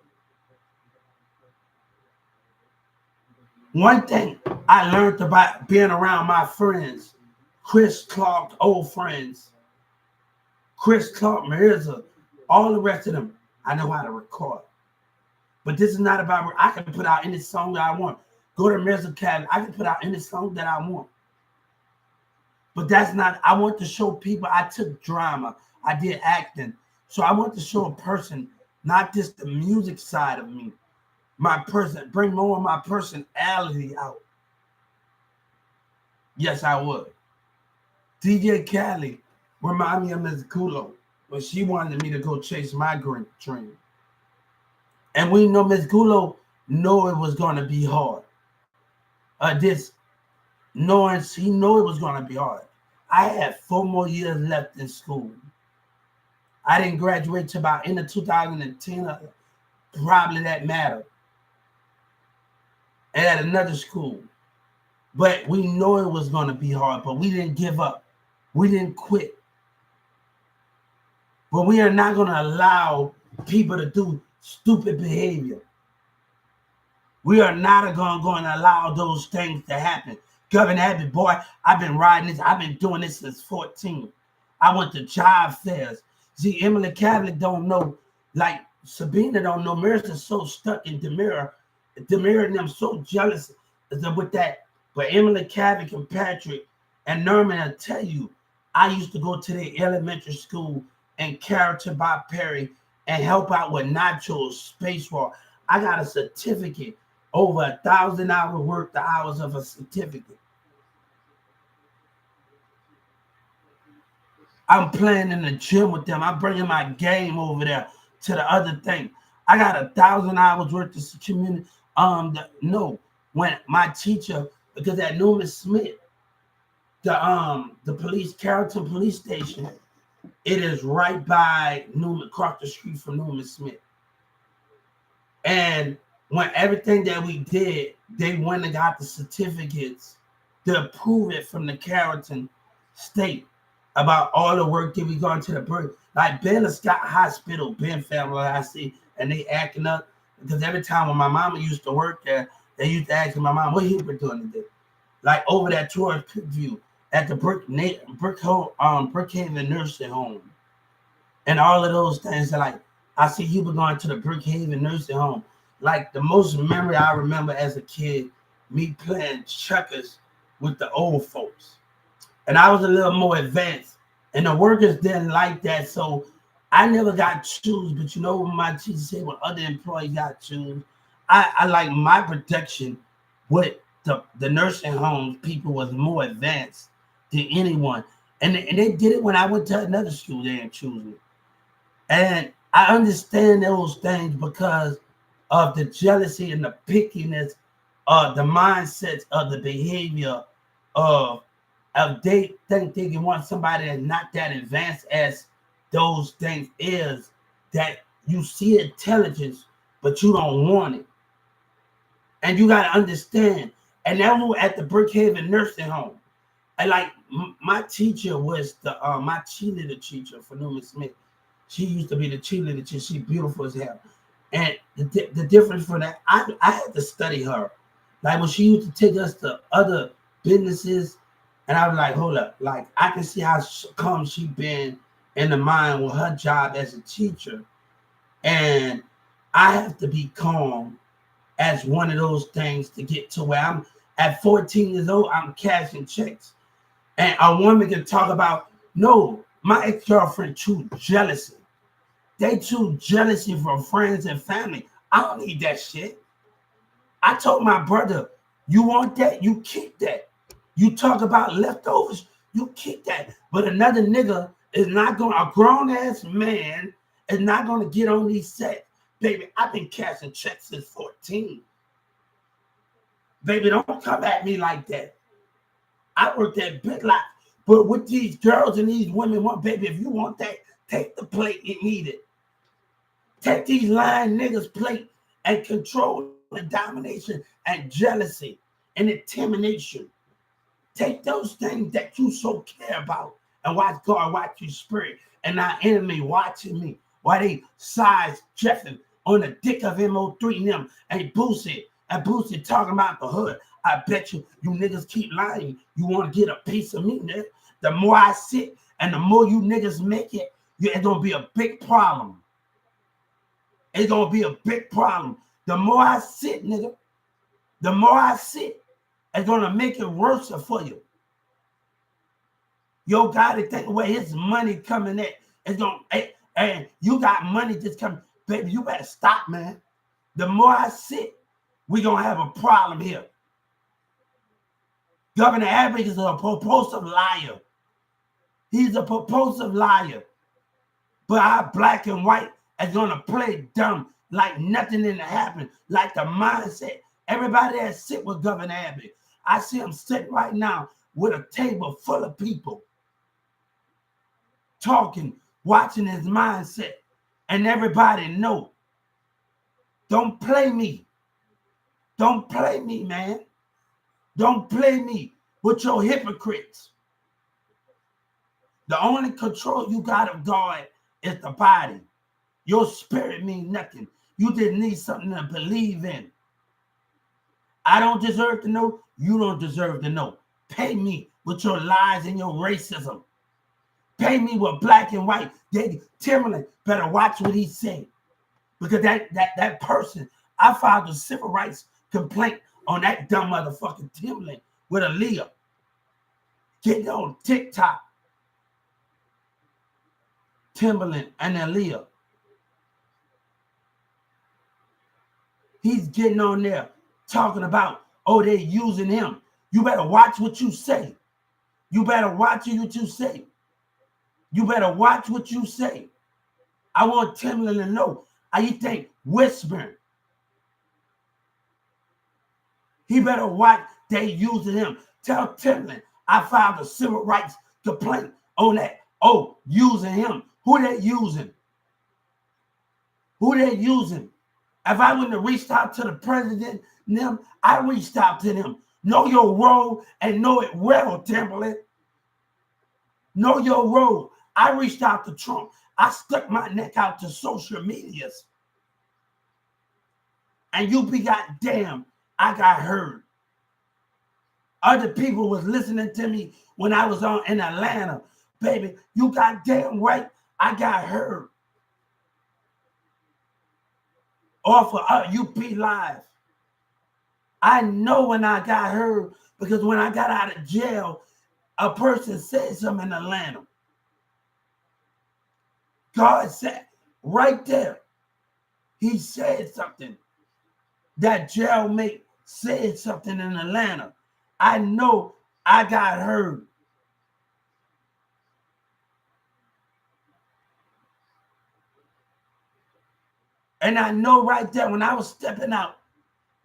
One thing I learned about being around my friends, Chris Clark, old friends, Chris Clark, Marissa, all the rest of them, I know how to record. But this is not about, I can put out any song that I want. Go to Marissa Academy, I can put out any song that I want. But that's not, I want to show people, I took drama, I did acting. So I want to show a person, not just the music side of me, my person, bring more of my personality out. Yes, I would. DJ Khaled remind me of Ms. Kulo when she wanted me to go chase my dream. And we know Ms. Kulo know it was going to be hard. Knowing she knew it was going to be hard. I had 4 more years left in school. I didn't graduate till about end of 2010. Probably that mattered. And at another school. But we know it was going to be hard, but we didn't give up. We didn't quit. But we are not going to allow people to do stupid behavior. We are not going to allow those things to happen. Governor Abbott, boy, I've been riding this. I've been doing this since 14. I went to job fairs. See, Emily Catholic don't know, like Sabina don't know. Marissa's so stuck in Demira. Demira and them so jealous with that. But Emily Catholic and Patrick and Norman, I'll tell you, I used to go to the elementary school and Character by Perry and help out with Nacho's Space War. I got a certificate, over 1,000 hours worth of hours of a certificate. I'm playing in the gym with them. I'm bringing my game over there to the other thing. I got 1,000 hours worth of community. When my teacher, because at Newman Smith, the police, Carrollton Police Station, it is right by Newman, across the street from Newman Smith. And when everything that we did, they went and got the certificates to prove it from the Carrollton State about all the work that we gone to the birth. Like Ben Scott Hospital, Ben family, I see, and they acting up. Because every time when my mama used to work there, they used to ask my mom, what he been doing today? Like over that towards Pickview at the Brookhaven Nursing Home. And all of those things are like, I see you been going to the Brookhaven Nursing Home. Like the most memory I remember as a kid, me playing checkers with the old folks. And I was a little more advanced. And the workers didn't like that. So I never got choose. But you know what my teacher said when other employees got choose? I like my protection with the nursing homes. People was more advanced than anyone. And they did it when I went to another school. They didn't choose me. And I understand those things because of the jealousy and the pickiness, the mindsets of the behavior of they think they can want somebody that's not that advanced as those things is, that you see intelligence, but you don't want it. And you got to understand. And that was at the Brookhaven Nursing Home. And like my teacher was my cheerleader teacher for Newman Smith. She used to be the cheerleader teacher. She's beautiful as hell. And the difference for that, I had to study her. Like when she used to take us to other businesses, and I was like, hold up. Like I can see how come she been in the mind with her job as a teacher. And I have to be calm as one of those things to get to where I'm at 14 years old, I'm cashing checks. And a woman can talk about, no, my ex-girlfriend too jealousy. They too jealousy from friends and family. I don't need that shit. I told my brother, you want that? You keep that. You talk about leftovers, you keep that. But another nigga is not going, a grown-ass man is not going to get on these sets. Baby, I've been cashing checks since 14. Baby, don't come at me like that. I worked that big lot. But with these girls and these women, baby, if you want that, take the plate you need it. Take these lying niggas' plate and control and domination and jealousy and intimidation. Take those things that you so care about and watch God watch your spirit and our enemy watching me while they size Jeffin on the dick of MO3 and them and Boosie talking about the hood. I bet you niggas keep lying. You want to get a piece of me, nigga. The more I sit and the more you niggas make it, it's going to be a big problem. It's going to be a big problem. The more I sit, nigga, the more I sit, it's going to make it worse for you. Yo got to think where his money coming at. It's going to, and you got money just coming. Baby, you better stop, man. The more I sit, we're going to have a problem here. Governor Abbott is a propulsive liar. He's a propulsive liar. But our black and white is going to play dumb like nothing didn't happen, like the mindset. Everybody that sit with Governor Abbott, I see him sitting right now with a table full of people talking, watching his mindset, and everybody know. Don't play me. Don't play me, man. Don't play me with your hypocrites. The only control you got of God is the body. Your spirit means nothing. You just need something to believe in. I don't deserve to know. You don't deserve to know. Pay me with your lies and your racism. Pay me with black and white. Timbaland better watch what he say. Because that person, I filed a civil rights complaint on that dumb motherfucking Timbaland with Aaliyah. Getting on TikTok. Timbaland and Aaliyah. He's getting on there talking about, oh, they're using him. You better watch what you say. You better watch what you say. You better watch what you say. I want Timbaland to know. You think whispering. He better watch they using him. Tell Timbaland I filed a civil rights complaint on that. Oh, using him. Who they using? Who they using? If I wouldn't have reached out to the president, them, I reached out to them. Know your role and know it well, Timbaland. Know your role. I reached out to Trump. I stuck my neck out to social medias. And you be goddamn, I got heard. Other people was listening to me when I was in Atlanta. Baby, you goddamn right, I got heard. Off of UP Live. I know when I got heard because when I got out of jail, a person said something in Atlanta. God said, right there, he said something. That jailmate said something in Atlanta. I know I got heard. And I know right there when I was stepping out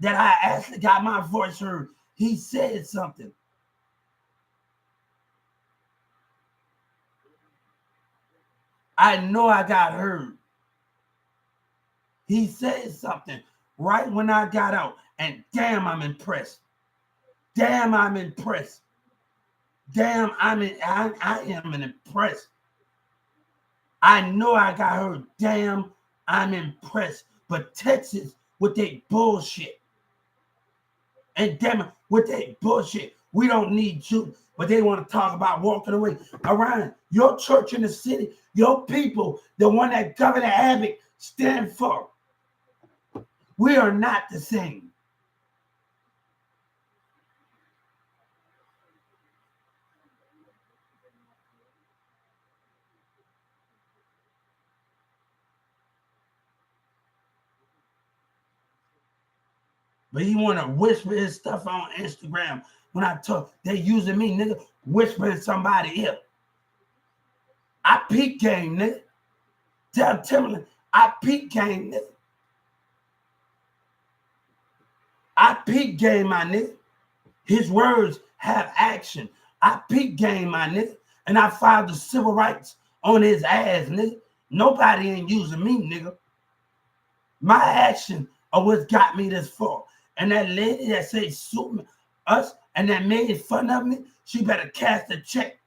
that I actually got my voice heard. He said something. I know I got heard. He said something right when I got out. And damn, I'm impressed. Damn, I'm impressed. Damn, I am impressed. I know I got heard. Damn, I'm impressed. But Texas with their bullshit. And damn it, with their bullshit. We don't need you. But they want to talk about walking away. Around your church in the city, your people, the one that Governor Abbott stand for. We are not the same. But he want to whisper his stuff on Instagram. When I talk, they using me, nigga, whispering somebody here. I peak game, nigga. Tell Timbaland, I peak game, nigga. I peak game, my nigga. His words have action. I peak game, my nigga. And I filed the civil rights on his ass, nigga. Nobody ain't using me, nigga. My action are what got me this far. And that lady that said sue us and that made fun of me, she better cast a check.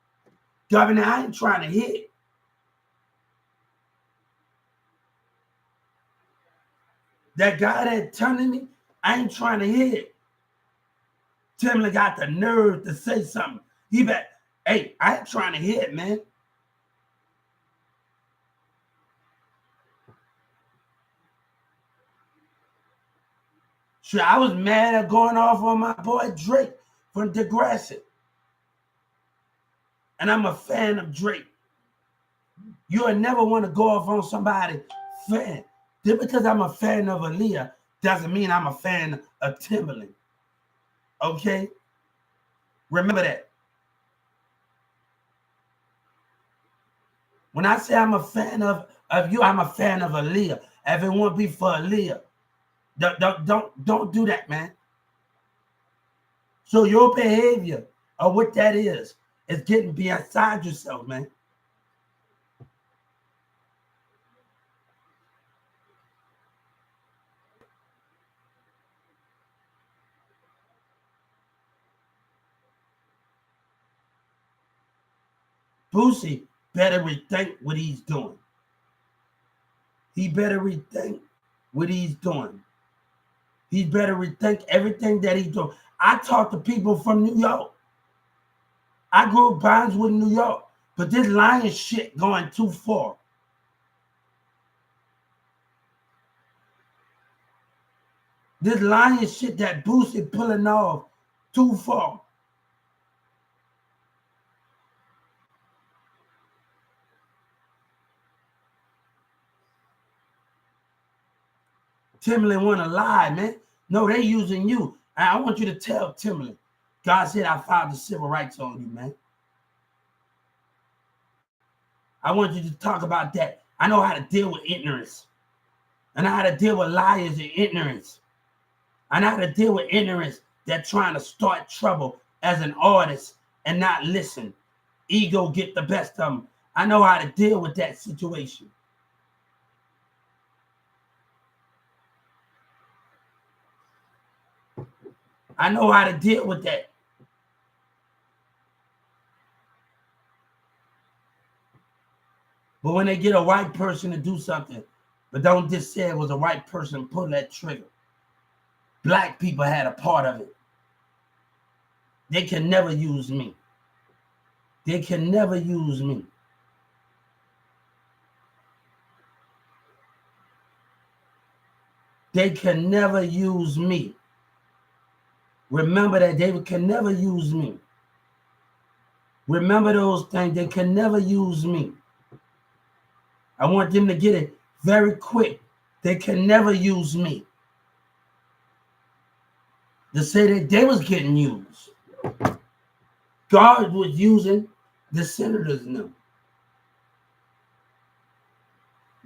Governor, I ain't trying to hit. That guy that telling me, I ain't trying to hit. Timbaland got the nerve to say something. He bet, hey, I ain't trying to hit, man. Sure, I was mad at going off on my boy Drake from Degrassi. And I'm a fan of Drake. You'll never want to go off on somebody fan. Just because I'm a fan of Aaliyah doesn't mean I'm a fan of Timbaland. Okay? Remember that. When I say I'm a fan of you, I'm a fan of Aaliyah. If it won't be for Aaliyah, don't do that, man. So your behavior or what that is getting beside yourself, man. Boosie better rethink what he's doing. He better rethink what he's doing. He better rethink everything that he's doing. I talk to people from New York. I grew up Barneswood, New York, but this lying shit going too far. This lying shit that Boosie pulling off too far. Timbaland want to lie, man. No, they using you. I want you to tell Timbaland, God said I filed the civil rights on you, man. I want you to talk about that. I know how to deal with ignorance. I know how to deal with liars and ignorance. I know how to deal with ignorance that trying to start trouble as an artist and not listen. Ego get the best of them. I know how to deal with that situation. I know how to deal with that. But when they get a white person to do something, but don't just say it was a white person pulling that trigger. Black people had a part of it. They can never use me. They can never use me. They can never use me. Remember that they can never use me. Remember those things. They can never use me. I want them to get it very quick. They can never use me. To say that they was getting used. God was using the senators now.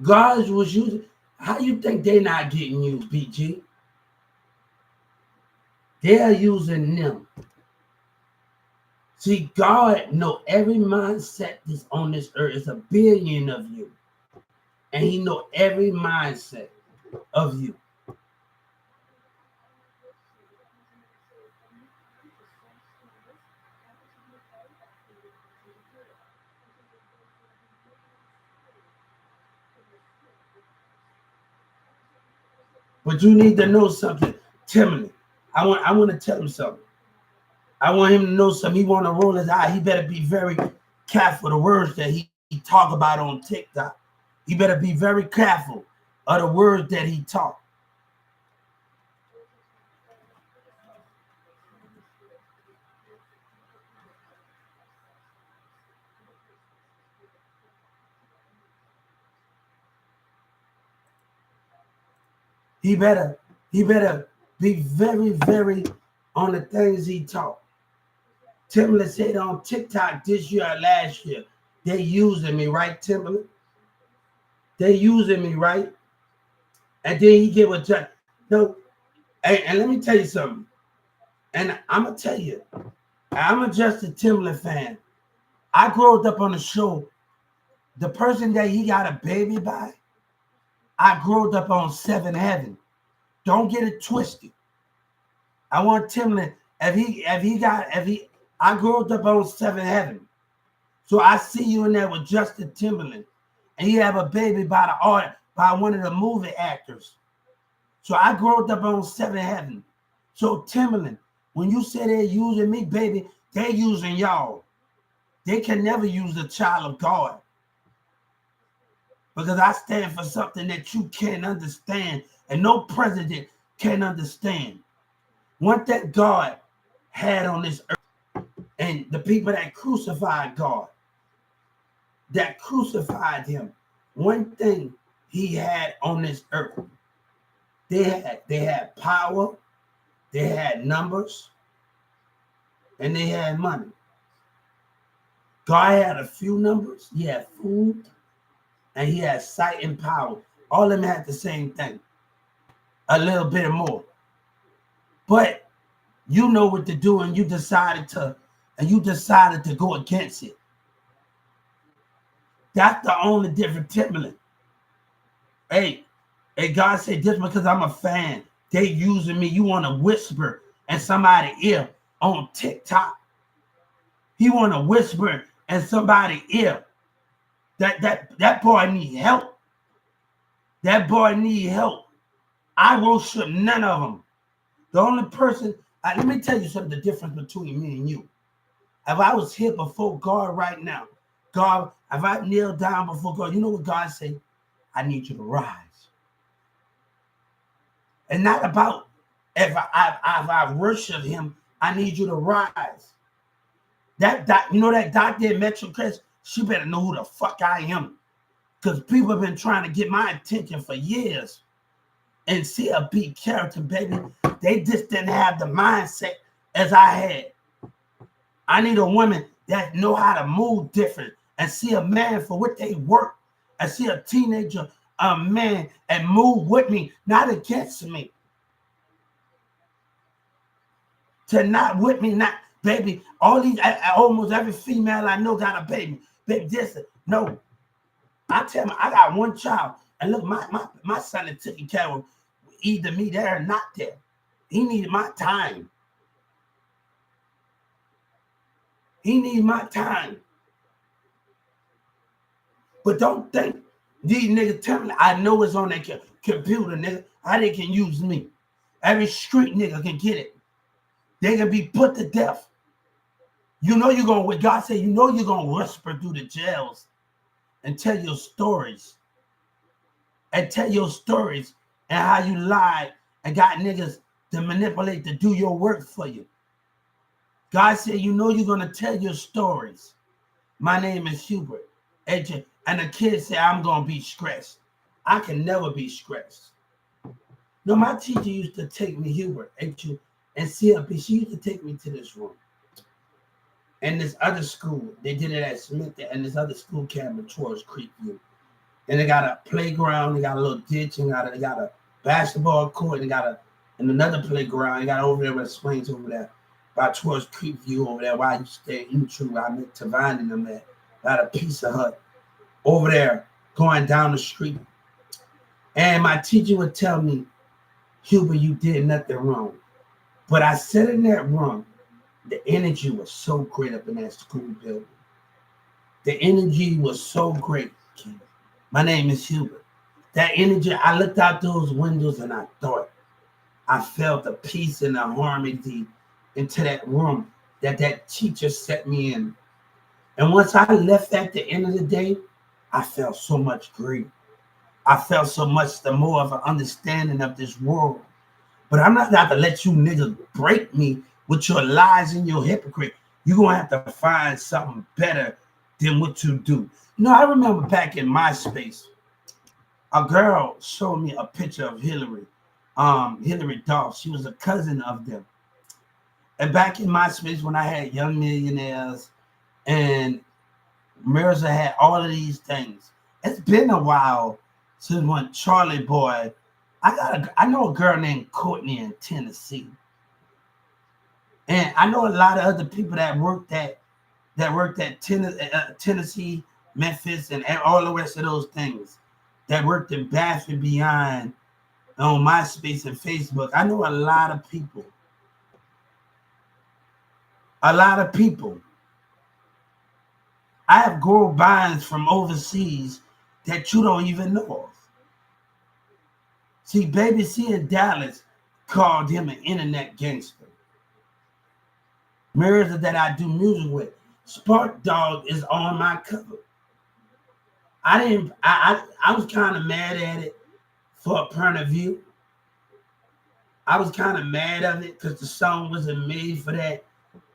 God was using. How you think they not getting used, BG? They're using them. See, God know every mindset that's on this earth. It's a billion of you. And he know every mindset of you. But you need to know something. Timbaland, I want to tell him something. I want him to know something. He want to roll his eye. He better be very careful the words that he talk about on TikTok. He better be very careful of the words that he talk. He better be very, very on the things he talk. Timbaland said on TikTok this year or last year, they using me, right, Timbaland? They using me, right? And then he get with Justin. No, and let me tell you something. And I'm gonna tell you, I'm a Justin Timbaland fan. I grew up on the show. The person that he got a baby by, I grew up on Seven Heaven. Don't get it twisted. I want Timbaland. I grew up on Seven Heaven. So I see you in there with Justin Timberland, and you have a baby by one of the movie actors. So I grew up on Seven Heaven. So Timberland, when you say they're using me, baby, they're using y'all. They can never use a child of God. Because I stand for something that you can't understand, and no president can understand. One thing God had on this earth, and the people that crucified God, that crucified him, one thing he had on this earth, they had power, they had numbers, and they had money. God had a few numbers, he had food, and he had sight and power. All of them had the same thing, a little bit more. But you know what to do, and you decided to go against it. That's the only difference, Timbaland. Hey, God said, just because I'm a fan, they using me. You want to whisper in somebody's ear on TikTok. He want to whisper in somebody's ear that boy need help. That boy need help. I won't shoot none of them. The only person, let me tell you something, the difference between me and you. If I was here before God right now, God, if I kneel down before God, you know what God say? I need you to rise. And not about if I worship him, I need you to rise. That doctor in Metro Crest, she better know who the fuck I am. Because people have been trying to get my attention for years. And see a big character, baby. They just didn't have the mindset as I had. I need a woman that know how to move different and see a man for what they work. I see a teenager, a man, and move with me, not against me. To not with me, not, baby, all these, almost every female I know got a baby. Baby, this, no. I tell me, I got one child, and look, my son is taking care of either me there or not there. He needed my time. He needs my time. But don't think these niggas tell me, I know it's on their computer, nigga. How they can use me. Every street nigga can get it. They can be put to death. You know you're going, what God said, you know you're going to whisper through the jails and tell your stories. And tell your stories and how you lied and got niggas to manipulate to do your work for you. God said, you know you're going to tell your stories. My name is Hubert. And the kids say, I'm going to be stressed. I can never be stressed. No, my teacher used to take me, Hubert, and see up. She used to take me to this room. And this other school, they did it at Smith, and this other school came towards Creekview. And they got a playground, they got a little ditch, and they got a basketball court, and they got another playground. They got over there where the swings over there, by towards Creekview over there, where I used to stay in True, where I met Tavine and them at. Got a Pizza Hut over there, going down the street. And my teacher would tell me, Hubert, you did nothing wrong. But I sat in that room. The energy was so great up in that school building. The energy was so great. My name is Hubert. That energy, I looked out those windows and I thought, I felt the peace and the harmony into that room that teacher set me in. And once I left at the end of the day, I felt so much grief. I felt so much the more of an understanding of this world. But I'm not about to let you niggas break me with your lies and your hypocrite. You're going to have to find something better than what you do. You know, I remember back in MySpace, a girl showed me a picture of Hillary Duff. She was a cousin of them. And back in MySpace, when I had Young Millionaires and Mirza had all of these things, it's been a while since when Charlie Boy, I know a girl named Courtney in Tennessee. And I know a lot of other people that worked at Tennessee, Memphis, and all the rest of those things that worked in Bath and Beyond on MySpace and Facebook. I know a lot of people. I have girl binds from overseas that you don't even know of. See, Baby C in Dallas called him an internet gangster. Mirrors that I do music with. Spark Dog is on my cover. I was kind of mad at it for a point of view. I was kind of mad of it because the song wasn't made for that.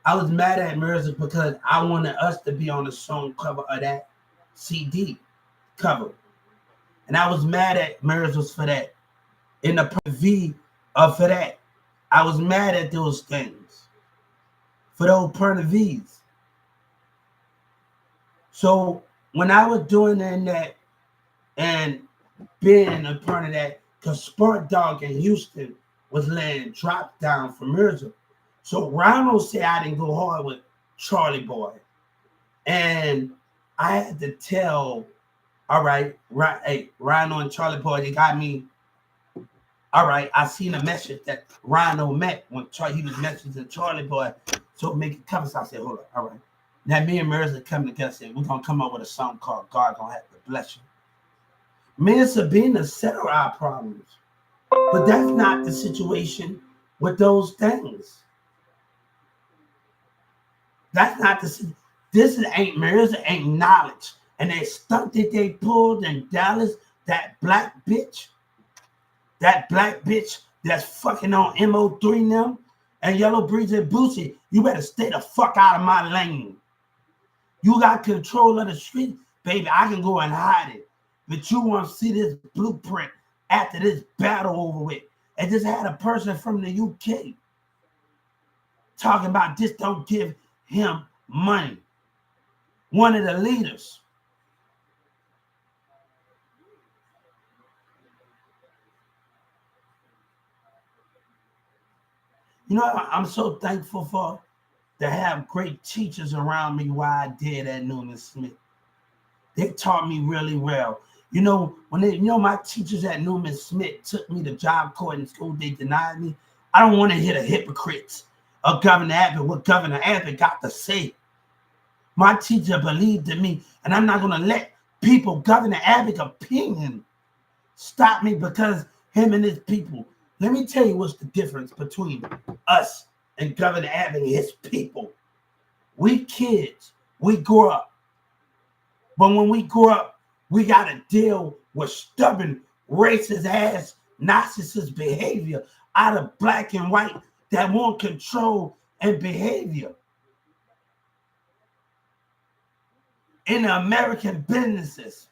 I was mad at Mirza because I wanted us to be on the song cover of that CD cover. And I was mad at Mirza for that. In the V for that. I was mad at those things. For those point of V's. So when I was doing that and being a part of that, because Spark Dog in Houston was laying drop down for Mirza. So Ronald said I didn't go hard with Charlie Boy. And I had to tell, all right, hey, Ronald and Charlie Boy, they got me. All right, I seen a message that Ronald met when he was messaging Charlie Boy. So make it cover. So I said, hold on, all right. Now me and Mirza come together, said we're gonna come up with a song called God Gonna Have to Bless You. Me and Sabina settle our problems. But that's not the situation with those things. That's not the this ain't Mirza, ain't knowledge. And that stunt that they pulled in Dallas, that black bitch that's fucking on MO3 now, and Yellow Breeze and Boosie, you better stay the fuck out of my lane. You got control of the street, baby. I can go and hide it. But you want to see this blueprint after this battle over with. And just had a person from the UK talking about this don't give him money. One of the leaders. You know, I'm so thankful for to have great teachers around me while I did at Newman Smith. They taught me really well. You know, my teachers at Newman Smith took me to job court in school, they denied me. I don't want to hear the hypocrites of Governor Abbott, what Governor Abbott got to say. My teacher believed in me, and I'm not going to let Governor Abbott's opinion stop me because him and his people. Let me tell you what's the difference between us and Governor Abbott and his people. We kids, we grow up. But when we grow up, we got to deal with stubborn, racist ass, narcissist behavior out of black and white that want control and behavior. In the American businesses.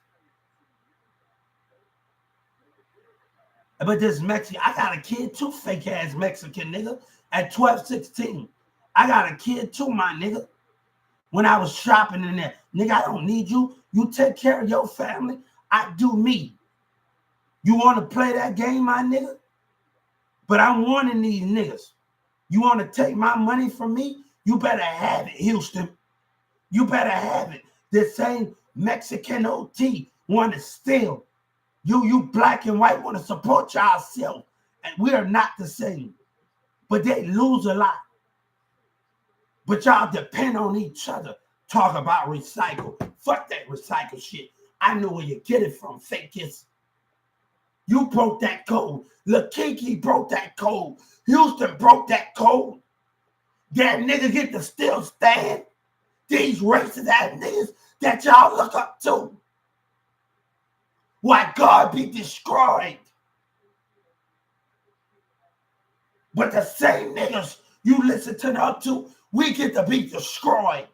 But this Mexican, I got a kid too, fake ass Mexican nigga, at 12, 16. I got a kid too, my nigga. When I was shopping in there, nigga, I don't need you. You take care of your family. I do me. You want to play that game, my nigga? But I'm warning these niggas. You want to take my money from me? You better have it, Houston. You better have it. This same Mexican OT want to steal. You black and white want to support yourself. And we are not the same. But they lose a lot. But y'all depend on each other. Talk about recycle. Fuck that recycle shit. I know where you get it from, fakest. You broke that code. KeKe broke that code. Houston broke that code. That nigga get to still stand. These racist ass niggas that y'all look up to. Why God be destroyed. But the same niggas you listen to up to, we get to be destroyed.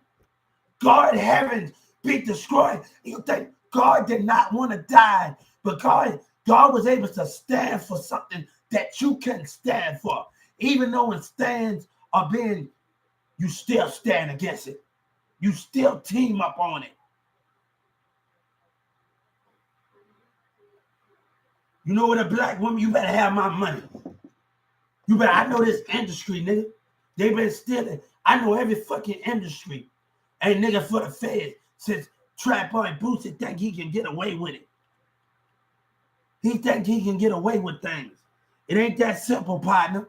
God heavens be destroyed. You think God did not want to die, but God was able to stand for something that you can stand for. Even though when stands are being, you still stand against it. You still team up on it. You know what, a black woman, you better have my money. You better, I know this industry, nigga. They been stealing. I know every fucking industry. And nigga, for the feds, since Trap Boy Boosie think he can get away with it. He think he can get away with things. It ain't that simple, partner.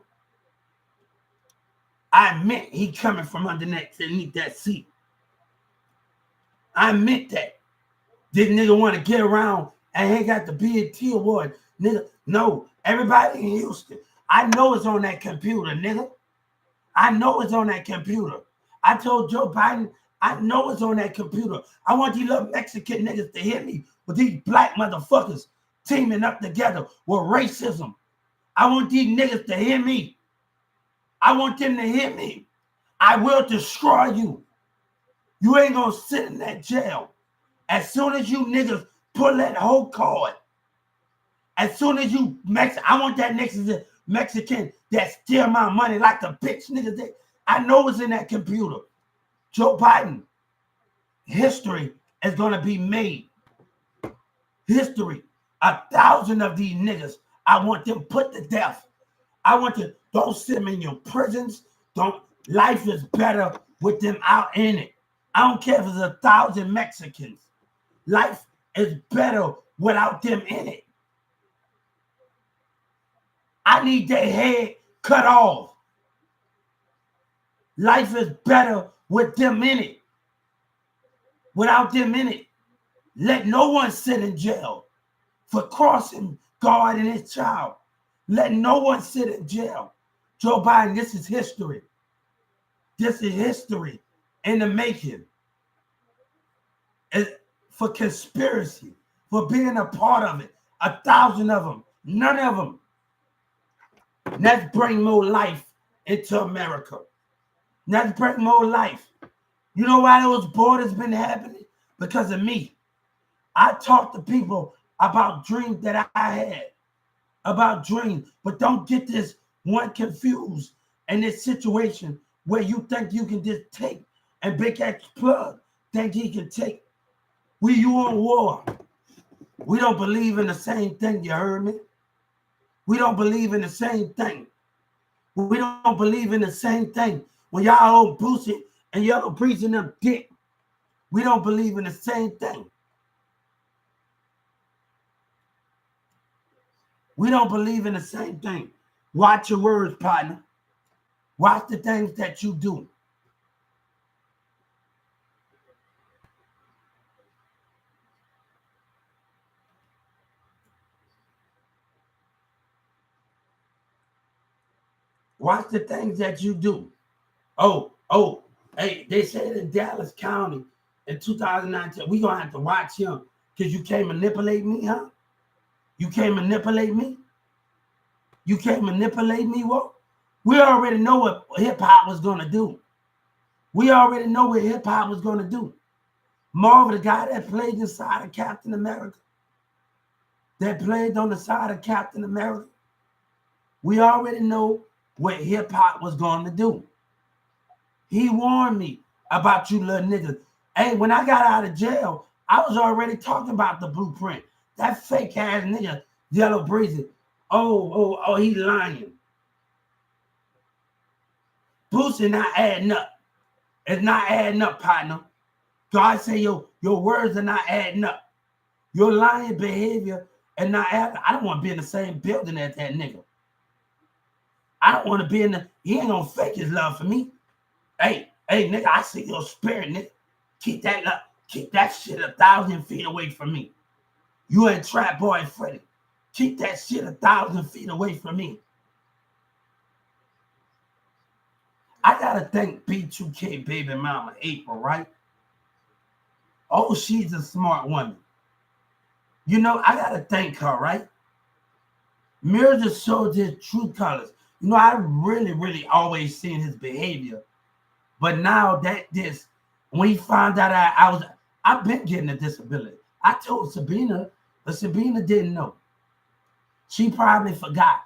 I admit he coming from underneath that seat. I admit that. This nigga want to get around and he got the BET award. Nigga, no. Everybody in Houston, I know it's on that computer, nigga. I know it's on that computer. I told Joe Biden, I know it's on that computer. I want these little Mexican niggas to hear me with these black motherfuckers teaming up together with racism. I want these niggas to hear me. I want them to hear me. I will destroy you. You ain't gonna sit in that jail. As soon as you niggas pull that whole card, as soon as you I want that Mexican that steal my money like the bitch niggas that I know it's in that computer. Joe Biden, history is gonna be made. History. 1,000 of these niggas, I want them put to death. I want to, don't sit them in your prisons. Life is better with them out in it. I don't care if it's 1,000 Mexicans. Life is better without them in it. I need their head cut off. Life is better with them in it. Without them in it. Let no one sit in jail for crossing God and his child. Let no one sit in jail. Joe Biden, this is history. This is history in the making. For conspiracy, for being a part of it. 1,000 of them. None of them. Let's bring more life into America. Let's bring more life. You know why those borders been happening? Because of me. I talked to people about dreams that I had. About dreams. But don't get this one confused in this situation where you think you can just take and Big X Plug think he can take. You on war. We don't believe in the same thing, you heard me? We don't believe in the same thing. We don't believe in the same thing. When y'all old Boosie and y'all preaching them dick, we don't believe in the same thing. We don't believe in the same thing. Watch your words, partner. Watch the things that you do. Watch the things that you do. Oh, hey, they said in Dallas County in 2019, we gonna have to watch him because you can't manipulate me, huh? You can't manipulate me? You can't manipulate me, what? We already know what hip-hop was gonna do. We already know what hip-hop was gonna do. Marvel, the guy that played inside of Captain America, that played on the side of Captain America, we already know what hip-hop was going to do. He warned me about you little niggas. Hey, when I got out of jail, I was already talking about the blueprint. That fake-ass nigga, Yellow Breezy. Oh, he lying. Boosie not adding up. It's not adding up, partner. God say your words are not adding up. Your lying behavior and not adding. I don't want to be in the same building as that nigga. I don't want to be in the, he ain't gonna fake his love for me. Hey, nigga, I see your spirit, nigga. Keep that shit 1,000 feet away from me. You ain't Trap Boy Freddy. Keep that shit 1,000 feet away from me. I gotta thank B2K baby mama April, right? Oh, she's a smart woman. You know, I gotta thank her, right? Mirror showed his true colors. You know, I really always seen his behavior. But now that this, when he found out I've been getting a disability. I told Sabina, but Sabina didn't know. She probably forgot.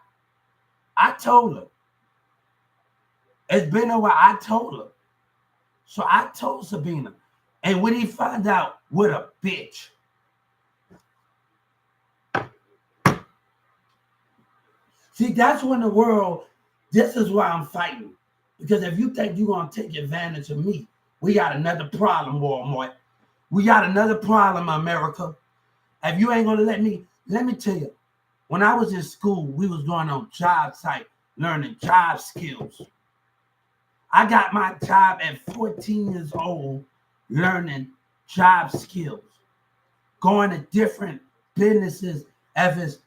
I told her. It's been a while. I told her. So I told Sabina. And when he found out, what a bitch. See, that's when the world, this is why I'm fighting. Because if you think you're going to take advantage of me, we got another problem, Walmart. We got another problem, America. If you ain't going to let me tell you, when I was in school, we was going on job site, learning job skills. I got my job at 14 years old, learning job skills, going to different businesses, if it's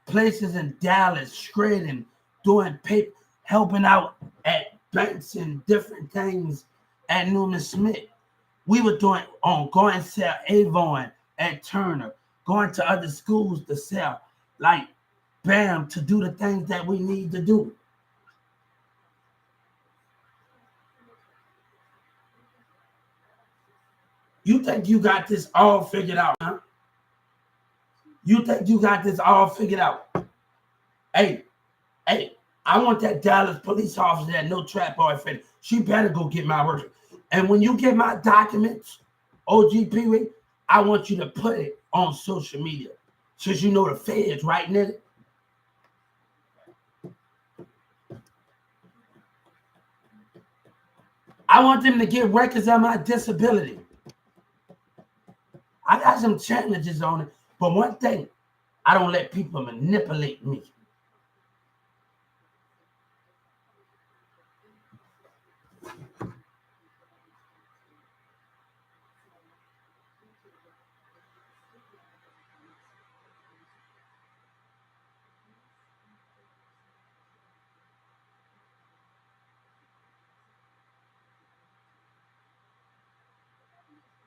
places in Dallas, shredding, doing paper, helping out at banks and different things at Newman Smith. We were doing going to sell Avon at Turner, going to other schools to sell, like, bam, to do the things that we need to do. You think you got this all figured out, huh? You think you got this all figured out? Hey, I want that Dallas police officer, that no trap boyfriend. She better go get my work. And when you get my documents, OGP, I want you to put it on social media. Since you know the feds, right, nigga? I want them to get records of my disability. I got some challenges on it, but one thing, I don't let people manipulate me.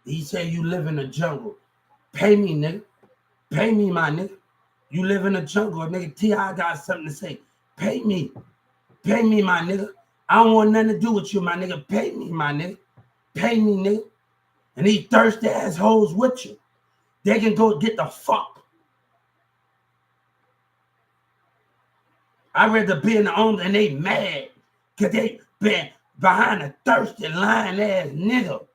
He said you live in the jungle. Pay me, nigga. Pay me, my nigga. You live in the jungle, nigga. T.I. got something to say. Pay me. Pay me, my nigga. I don't want nothing to do with you, my nigga. Pay me, my nigga. Pay me, nigga. And these thirsty assholes with you, they can go get the fuck. I rather be in the arms and they mad because they been behind a thirsty, lying ass nigga.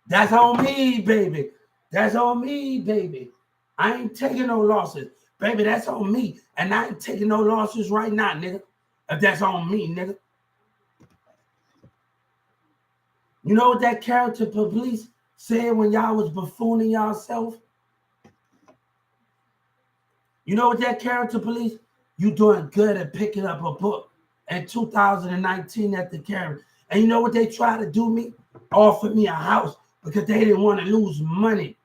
That's on me, baby. That's on me, baby. I ain't taking no losses. Baby, that's on me. And I ain't taking no losses right now, nigga. If that's on me, nigga. You know what that character police said when y'all was buffooning yourself? You know what that character police? You doing good at picking up a book in 2019 at the Carry. And you know what they tried to do me? Offer me a house because they didn't want to lose money.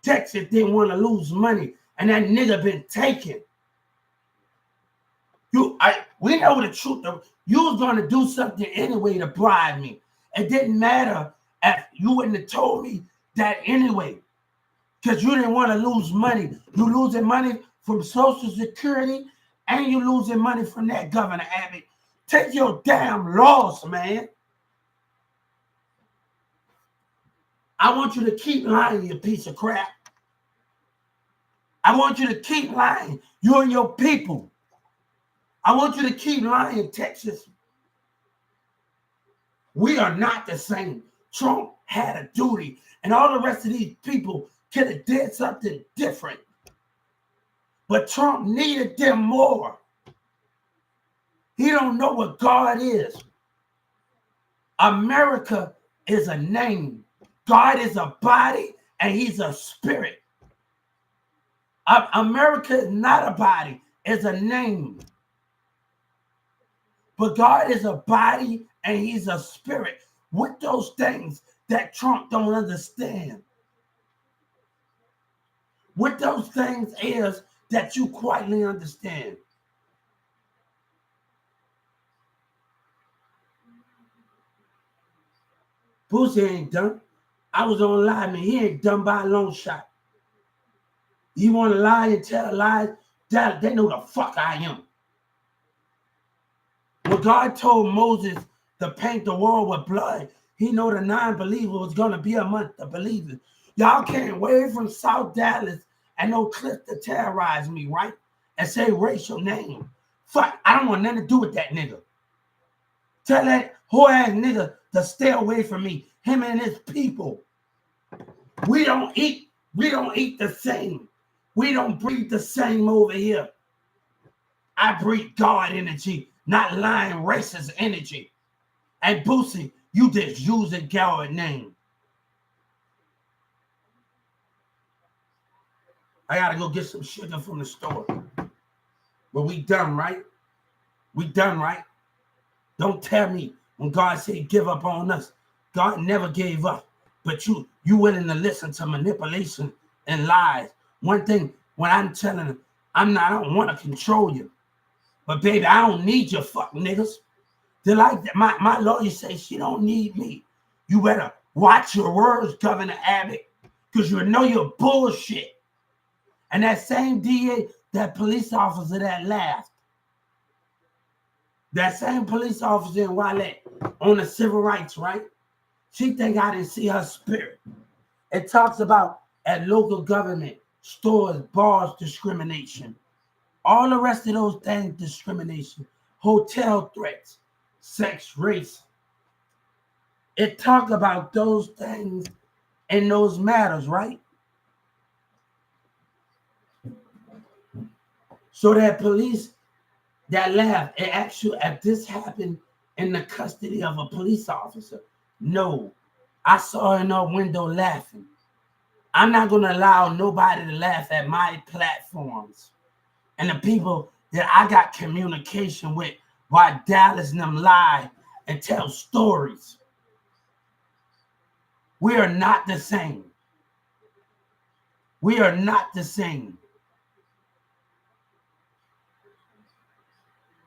Texas didn't want to lose money. And that nigga been taken. We know the truth. You was going to do something anyway to bribe me. It didn't matter if you wouldn't have told me that anyway. Because you didn't want to lose money. You losing money from Social Security and you losing money from that Governor Abbott. Take your damn loss, man. I want you to keep lying, you piece of crap. I want you to keep lying. You and your people. I want you to keep lying, Texas. We are not the same. Trump had a duty, and all the rest of these people could have did something different. But Trump needed them more. He don't know what God is. America is a name. God is a body, and he's a spirit. America is not a body, it's a name. But God is a body, and he's a spirit. With those things that Trump don't understand. What those things is that you quietly understand. Boosie ain't done. I was on live, man. He ain't done by a long shot. You want to lie and tell lies? They know the fuck I am. When God told Moses to paint the wall with blood, he know the non-believer was going to be among the believers. Y'all came way from South Dallas and no Cliff to terrorize me, right? And say racial name. Fuck, I don't want nothing to do with that nigga. Tell that whore-ass nigga to stay away from me. Him and his people. We don't eat the same. We don't breathe the same over here. I breathe God energy, not lying racist energy. And Boosie, you just using God name. I gotta go get some sugar from the store. But we done, right? We done, right? Don't tell me when God said give up on us. God never gave up. But you willing to listen to manipulation and lies. One thing, when I'm telling them, I don't want to control you. But baby, I don't need your fuck niggas. They're like that. My lawyer says she don't need me. You better watch your words, Governor Abbott, because you know you're bullshit. And that same DA, that police officer that laughed, that same police officer in Wale on the civil rights, right? She think I didn't see her spirit. It talks about at local government, stores, bars, discrimination. All the rest of those things, discrimination. Hotel threats, sex, race. It talks about those things and those matters, right? So that police that laughed, it actually, if this happened in the custody of a police officer, no, I saw her in her window laughing. I'm not going to allow nobody to laugh at my platforms and the people that I got communication with while Dallas and them lie and tell stories. We are not the same. We are not the same.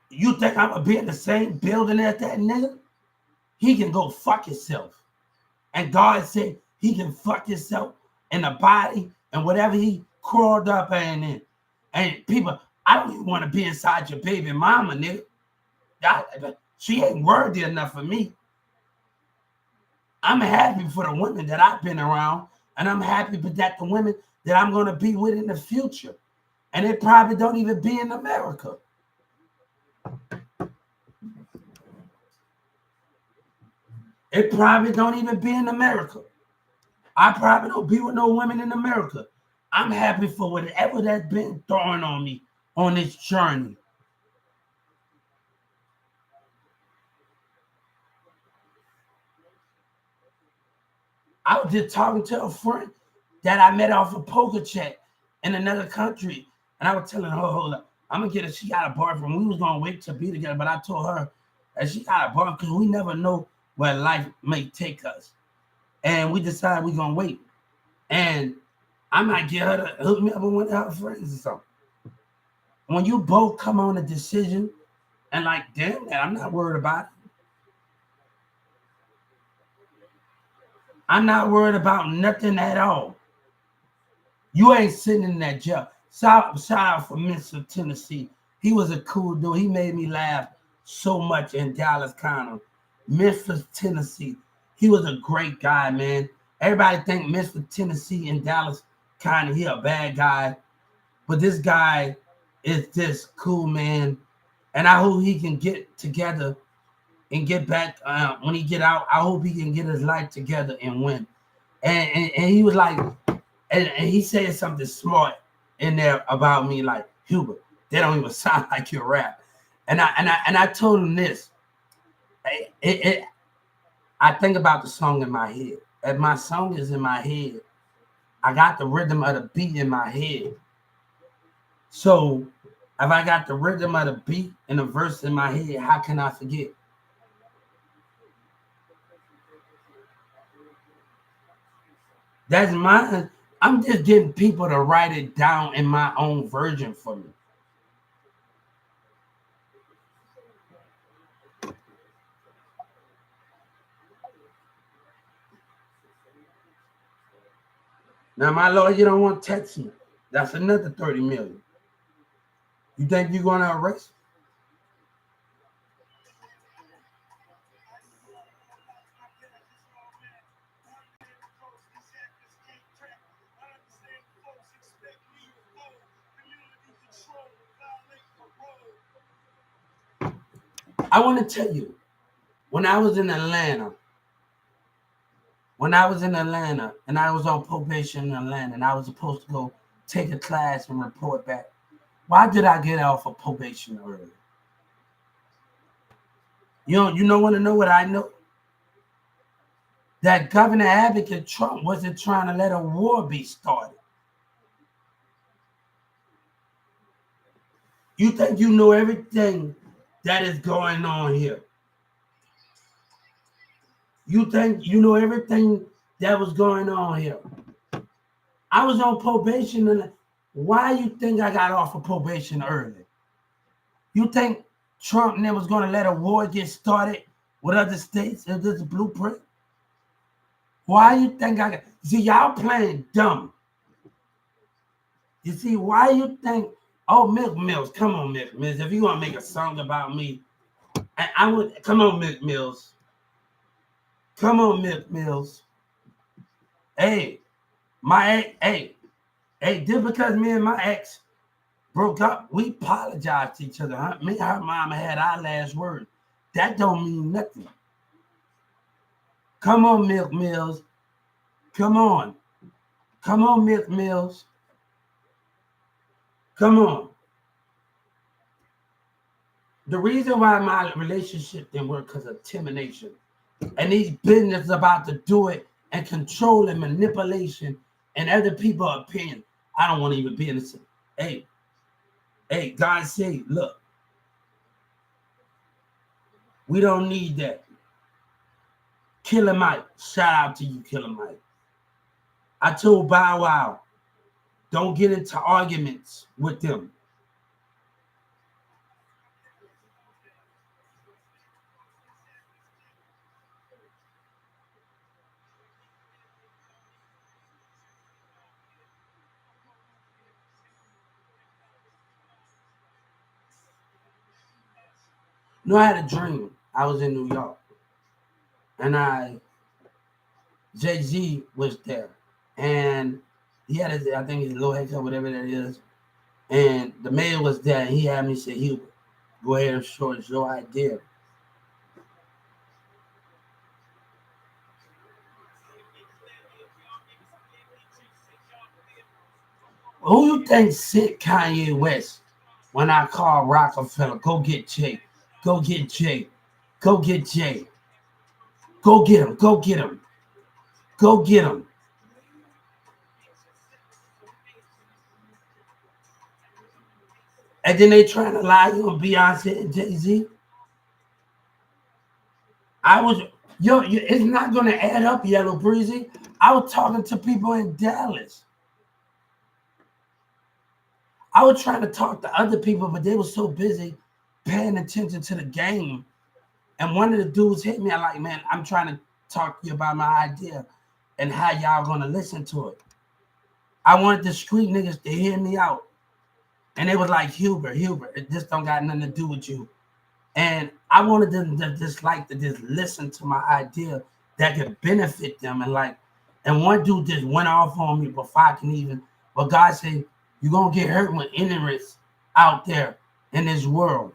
You think I'm going to be in the same building as that nigga? He can go fuck himself. And God said he can fuck himself in the body and whatever he crawled up in. And people, I don't even want to be inside your baby mama, nigga. She ain't worthy enough for me. I'm happy for the women that I've been around, and I'm happy that the women that I'm going to be with in the future. And they probably don't even be in America. It probably don't even be in America. I probably don't be with no women in America. I'm happy for whatever that's been thrown on me on this journey. I was just talking to a friend that I met off a poker chat in another country. And I was telling her, hold up, I'm going to get her. She got a boyfriend. We was going to wait to be together. But I told her that she got a boyfriend because we never know where life may take us. And we decided we're going to wait. And I might get her to hook me up with one of her friends or something. When you both come on a decision and like, damn, I'm not worried about it. I'm not worried about nothing at all. You ain't sitting in that jail. Shout out for Mr. Tennessee. He was a cool dude. He made me laugh so much in Dallas County. Memphis, Tennessee. He was a great guy, man. Everybody think Mr. Tennessee in Dallas County, he a bad guy. But this guy is just cool, man. And I hope he can get together and get back when he get out. I hope he can get his life together and win. And he was like, and he said something smart in there about me, like, Hubert, they don't even sound like your rap. And I told him this. I think about the song in my head. If my song is in my head, I got the rhythm of the beat in my head. So if I got the rhythm of the beat and the verse in my head, how can I forget? That's mine. I'm just getting people to write it down in my own version for me. Now, my lord, you don't want to text me. That's another 30 million. You think you're going to erase? I want to tell you, when I was in Atlanta, and I was on probation in Atlanta, and I was supposed to go take a class and report back. Why did I get off of probation early? You want to know what I know? That Governor Advocate Trump wasn't trying to let a war be started. You think you know everything that is going on here? You think you know everything that was going on here? I was on probation, and why you think I got off of probation early? You think Trump never was going to let a war get started with other states in this blueprint? Why you think I got... See, y'all playing dumb. You see, why you think... Oh, Milk Mills, come on, Milk Mills. If you want to make a song about me, I would... Come on, Milk Mills. Come on, Milk Mills. Hey, just because me and my ex broke up, we apologized to each other. Huh? Me and her mama had our last word. That don't mean nothing. Come on, Milk Mills. Come on. Come on, Milk Mills. Come on. The reason why my relationship didn't work because of termination. And these businesses about to do it and control and manipulation and other people's opinion. I don't want to even be in this. Hey, God say, look, we don't need that. Killer Mike, shout out to you, Killer Mike. I told Bow Wow, don't get into arguments with them. No, I had a dream. I was in New York. And Jay-Z was there. And he had his, I think his low haircut, whatever that is. And the mayor was there, and he had me say, Hubert, go ahead and show us your idea. Who you think sent Kanye West when I called Rockefeller? Go get Jay. Go get Jay. Go get Jay. Go get him. Go get him. Go get him. And then they trying to lie on Beyonce and Jay-Z. It's not going to add up, Yellow Breezy. I was talking to people in Dallas. I was trying to talk to other people, but they were so busy paying attention to the game. And one of the dudes hit me. I'm like, man, I'm trying to talk to you about my idea and how y'all going to listen to it. I wanted the street niggas to hear me out. And they was like, Hubert, this don't got nothing to do with you. And I wanted them to just listen to my idea that could benefit them. And one dude just went off on me before I can even, but God said, you're going to get hurt with ignorance out there in this world.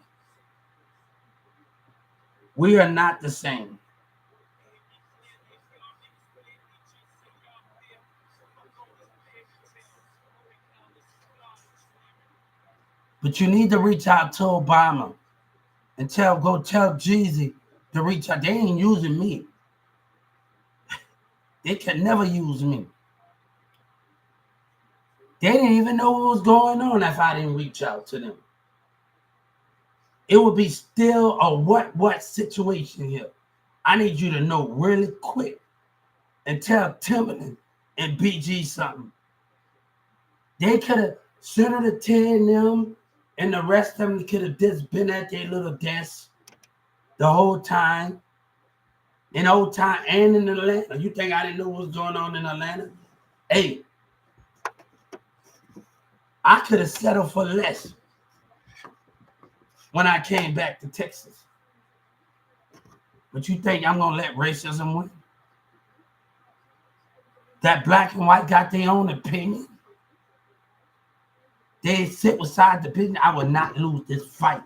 We are not the same. But you need to reach out to Obama and go tell Jeezy to reach out. They ain't using me. They can never use me. They didn't even know what was going on if I didn't reach out to them. It would be still a what situation here. I need you to know really quick and tell Timbaland and BG something. They could have, Senator Ted and them and the rest of them could have just been at their little desk the whole time. In old time and in Atlanta. You think I didn't know what was going on in Atlanta? Hey, I could have settled for less when I came back to Texas. But you think I'm going to let racism win? That black and white got their own opinion. They sit beside the business. I would not lose this fight.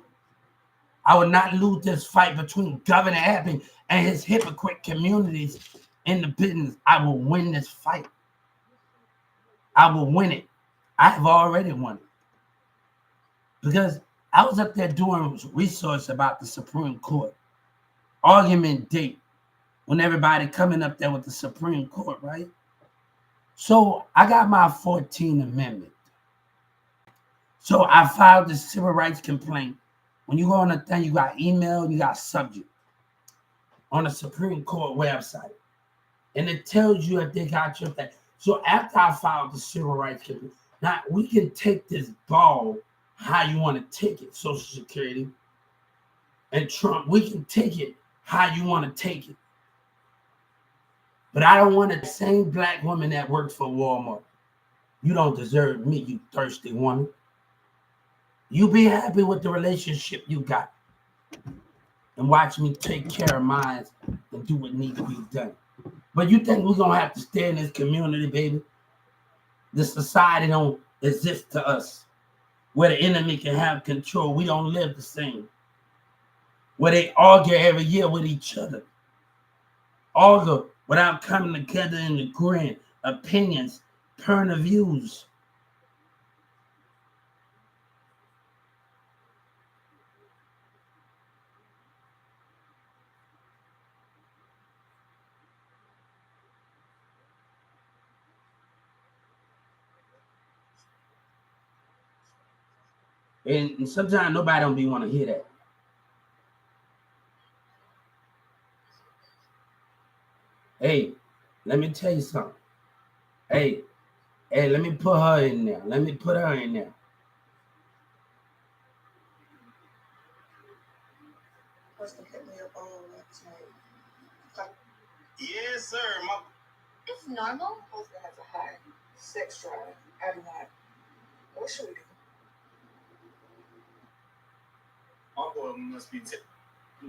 I would not lose this fight between Governor Abbott and his hypocrite communities in the business. I will win this fight. I will win it. I have already won it. Because I was up there doing research about the Supreme Court. Argument date. When everybody coming up there with the Supreme Court, right? So I got my 14th Amendment. So I filed the civil rights complaint. When you go on the thing, you got email, you got subject on the Supreme Court website. And it tells you if they got your thing. So after I filed the civil rights complaint, now we can take this ball how you want to take it, Social Security and Trump. We can take it how you want to take it. But I don't want the same black woman that worked for Walmart. You don't deserve me, you thirsty woman. You be happy with the relationship you got and watch me take care of mine and do what needs to be done. But you think we're going to have to stay in this community, baby? The society don't exist to us. Where the enemy can have control. We don't live the same. Where they argue every year with each other. Argue without coming together and agreeing. Opinions, point of views. And sometimes nobody don't be want to hear that. Hey, let me tell you something. Hey, let me put her in there. Let me put her in there. Yes, sir. It's normal. Husband has a high sex drive. I do not. What should we do? Uncle must be.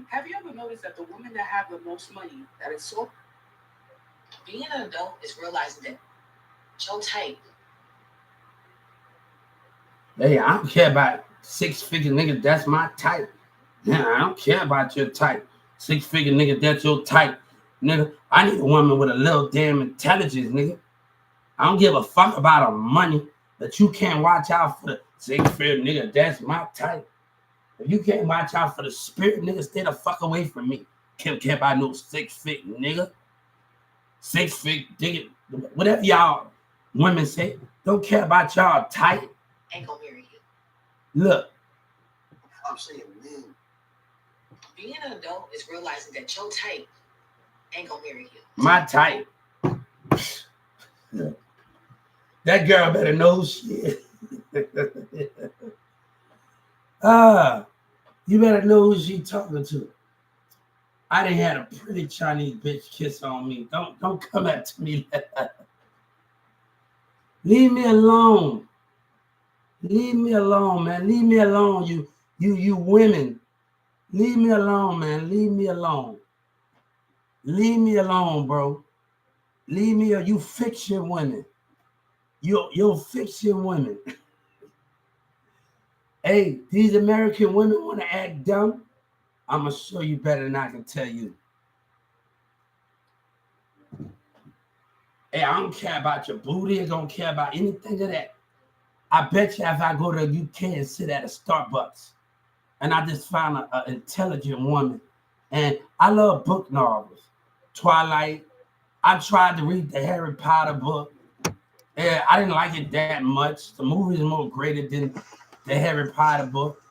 Have you ever noticed that the women that have the most money, that it's so? Being an adult is realizing that your type. Hey, I don't care about six-figure nigga. That's my type. Yeah, I don't care about your type. Six-figure nigga, that's your type. Nigga, I need a woman with a little damn intelligence, nigga. I don't give a fuck about her money, but you can't watch out for the six-figure nigga. That's my type. If you can't watch out for the spirit, nigga, stay the fuck away from me. Can't care about no six-figure nigga. Six-figure nigga. Whatever y'all women say, don't care about y'all type. Ain't gonna marry you. Look. I'm saying, man. Being an adult is realizing that your type ain't gonna marry you. My type. That girl better know shit. You better know who she talking to. I done had a pretty Chinese bitch kiss on me. Don't come at me like that. Leave me alone. Leave me alone, man. Leave me alone, you women. Leave me alone, man. Leave me alone. Leave me alone, bro. Leave me alone. You fiction women. You're fiction women. Hey, these American women want to act dumb. I'm going to show you better than I can tell you. Hey, I don't care about your booty. I don't care about anything of that. I bet you if I go to the UK and sit at a Starbucks and I just find an intelligent woman, and I love book novels, Twilight. I tried to read the Harry Potter book. Yeah, I didn't like it that much. The movie is more greater than the Harry Potter book.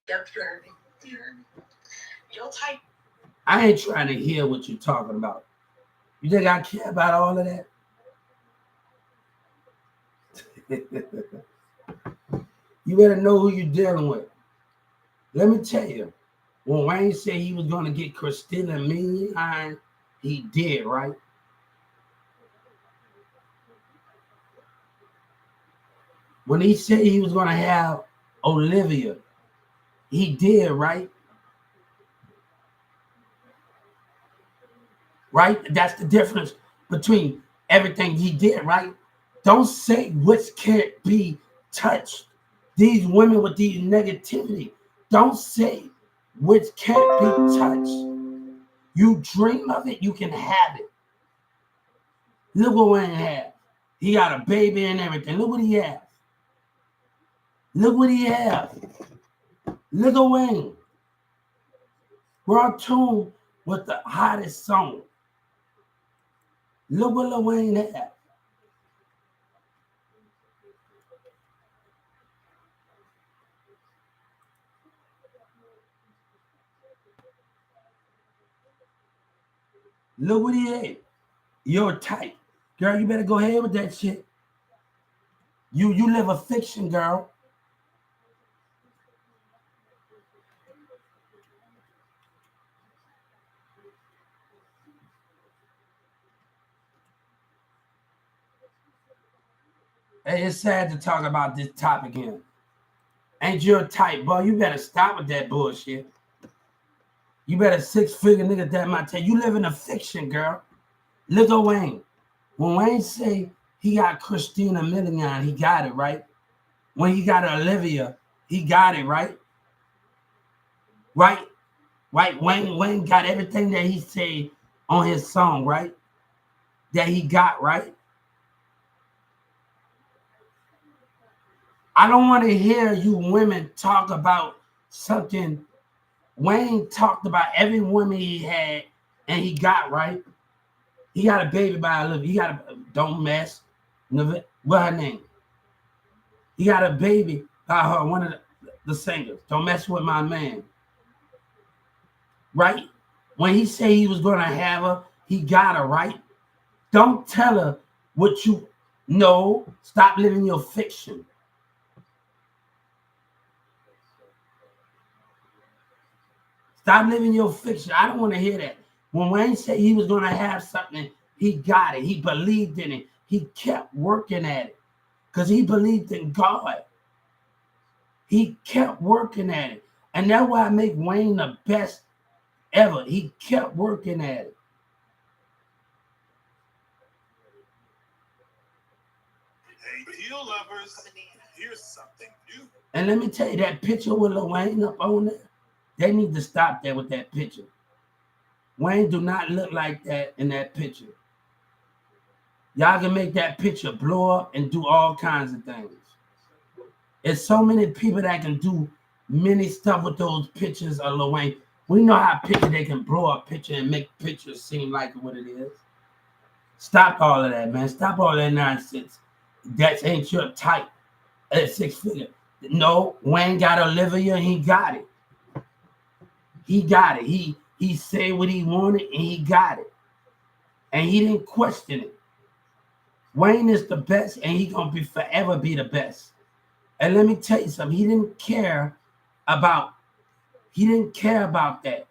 Yep, you heard me. You heard me. Your type. I ain't trying to hear what you're talking about. You think I care about all of that? You better know who you're dealing with. Let me tell you, when Wayne said he was going to get Christina Milian, he did, right? When he said he was going to have Olivia, he did, right? Right? That's the difference between everything he did, right? Don't say which can't be touched. These women with these negativity, don't say which can't be touched. You dream of it, you can have it. Look what Wayne had. He got a baby and everything. Look what he has. Look what he has. Lil Wayne. Brought tune with the hottest song. Look what Lil Wayne had. Look what he had. You're tight. Girl, you better go ahead with that shit. You live a fiction, girl. Hey, it's sad to talk about this topic again. Ain't your type, boy. You better stop with that bullshit. You better 6-figure nigga that might tell you live in a fiction, girl. Look at Wayne. When Wayne say he got Christina Milian, he got it, right? When he got Olivia, he got it, right? Right? Right? Wayne got everything that he said on his song, right? That he got, right? I don't want to hear you women talk about something. Wayne talked about every woman he had and he got, right? He got a baby by Olivia. He got a, don't mess. What her name? He got a baby by her, one of the singers. Don't mess with my man. Right? When he said he was going to have her, he got her, right? Don't tell her what you know. Stop living your fiction. Stop living your fiction. I don't want to hear that. When Wayne said he was going to have something, he got it. He believed in it. He kept working at it because he believed in God. He kept working at it. And that's why I make Wayne the best ever. He kept working at it. Hey, heel lovers, here's something new. And let me tell you, that picture with Lil Wayne up on there, they need to stop that with that picture. Wayne do not look like that in that picture. Y'all can make that picture blow up and do all kinds of things. There's so many people that can do many stuff with those pictures of Lil Wayne. We know how picture they can blow up picture and make pictures seem like what it is. Stop all of that, man. Stop all that nonsense. That ain't your type at 6 figure. No, Wayne got Olivia and he got it. He got it. He said what he wanted and he got it. And he didn't question it. Wayne is the best and he gonna be forever be the best. And let me tell you something. He didn't care about that.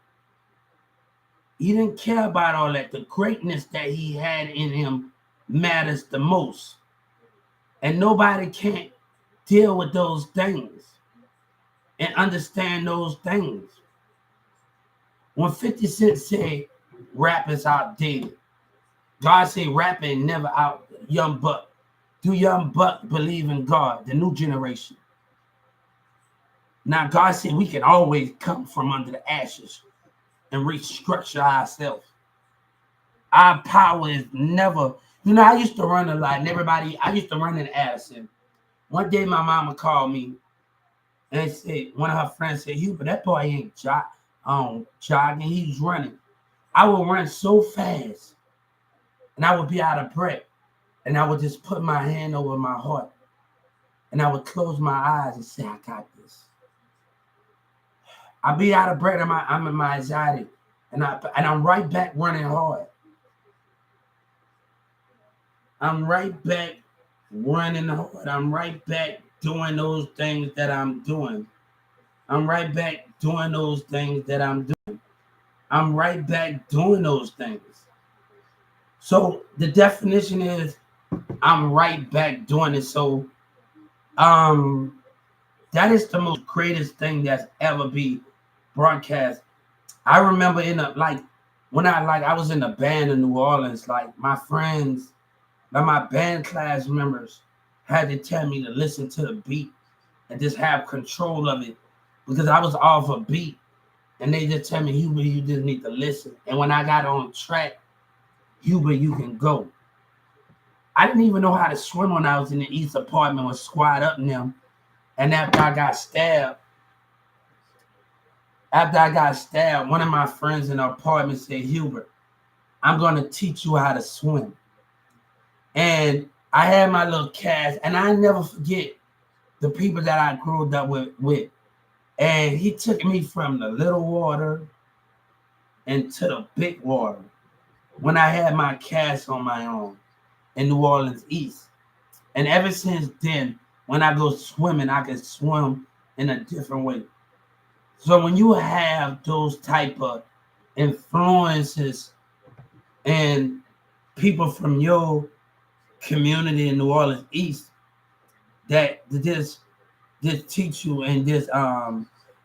He didn't care about all that. The greatness that he had in him matters the most. And nobody can't deal with those things and understand those things. When 50 Cent said rap is outdated, God said rap ain't never out. Young Buck. Do Young Buck believe in God, the new generation? Now, God said we can always come from under the ashes and restructure ourselves. Our power is never, I used to run a lot and I used to run in Addison. One day my mama called me and said, one of her friends said, Hubert, that boy ain't jogging, he's running. I would run so fast and I would be out of breath and I would just put my hand over my heart and I would close my eyes and say, I got this. I'll be out of breath. I'm in my anxiety, and I'm right back running hard. I'm right back running hard. I'm right back doing those things that I'm doing. I'm right back doing those things that I'm doing. I'm right back doing those things. So the definition is I'm right back doing it. So that is the most greatest thing that's ever be broadcast. I remember when I was in a band in New Orleans, like my friends, like my band class members had to tell me to listen to the beat and just have control of it because I was off a beat and they just tell me, Hubert, you just need to listen. And when I got on track, Hubert, you can go. I didn't even know how to swim when I was in the East apartment with Squad Up and them. And after I got stabbed, one of my friends in the apartment said, Hubert, I'm going to teach you how to swim. And I had my little cast, and I never forget the people that I grew up with. And he took me from the little water into the big water when I had my cast on my own in New Orleans East. And ever since then, when I go swimming, I can swim in a different way. So when you have those type of influences and people from your community in New Orleans East that just teach you and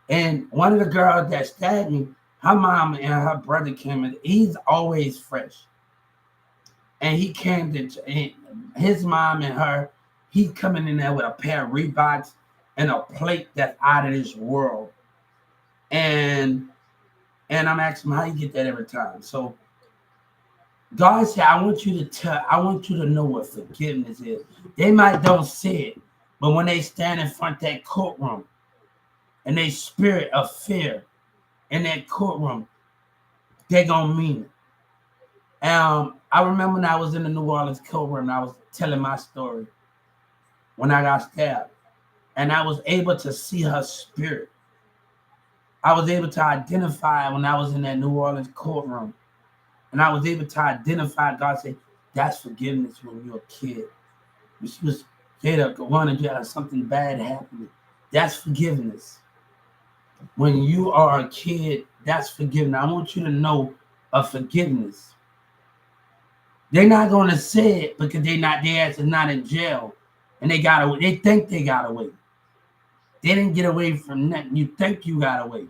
and one of the girls that stabbed me, her mom and her brother came in. He's always fresh. And he came to his mom and her, he coming in there with a pair of Reeboks and a plate that's out of this world. And I'm asking him how you get that every time. So God said, I want you to know what forgiveness is. They might don't say it, but when they stand in front of that courtroom and they spirit of fear in that courtroom, they gonna mean it. I remember when I was in the New Orleans courtroom, I was telling my story when I got stabbed, and I was able to see her spirit. I was able to identify when I was in that New Orleans courtroom, and I was able to identify. God said, "That's forgiveness when you're a kid. When she was scared of going to jail, something bad happening. That's forgiveness. When you are a kid, that's forgiveness. I want you to know of forgiveness." They're not going to say it because their ass is not in jail, and they got away. They think they got away. They didn't get away from nothing. You think you got away.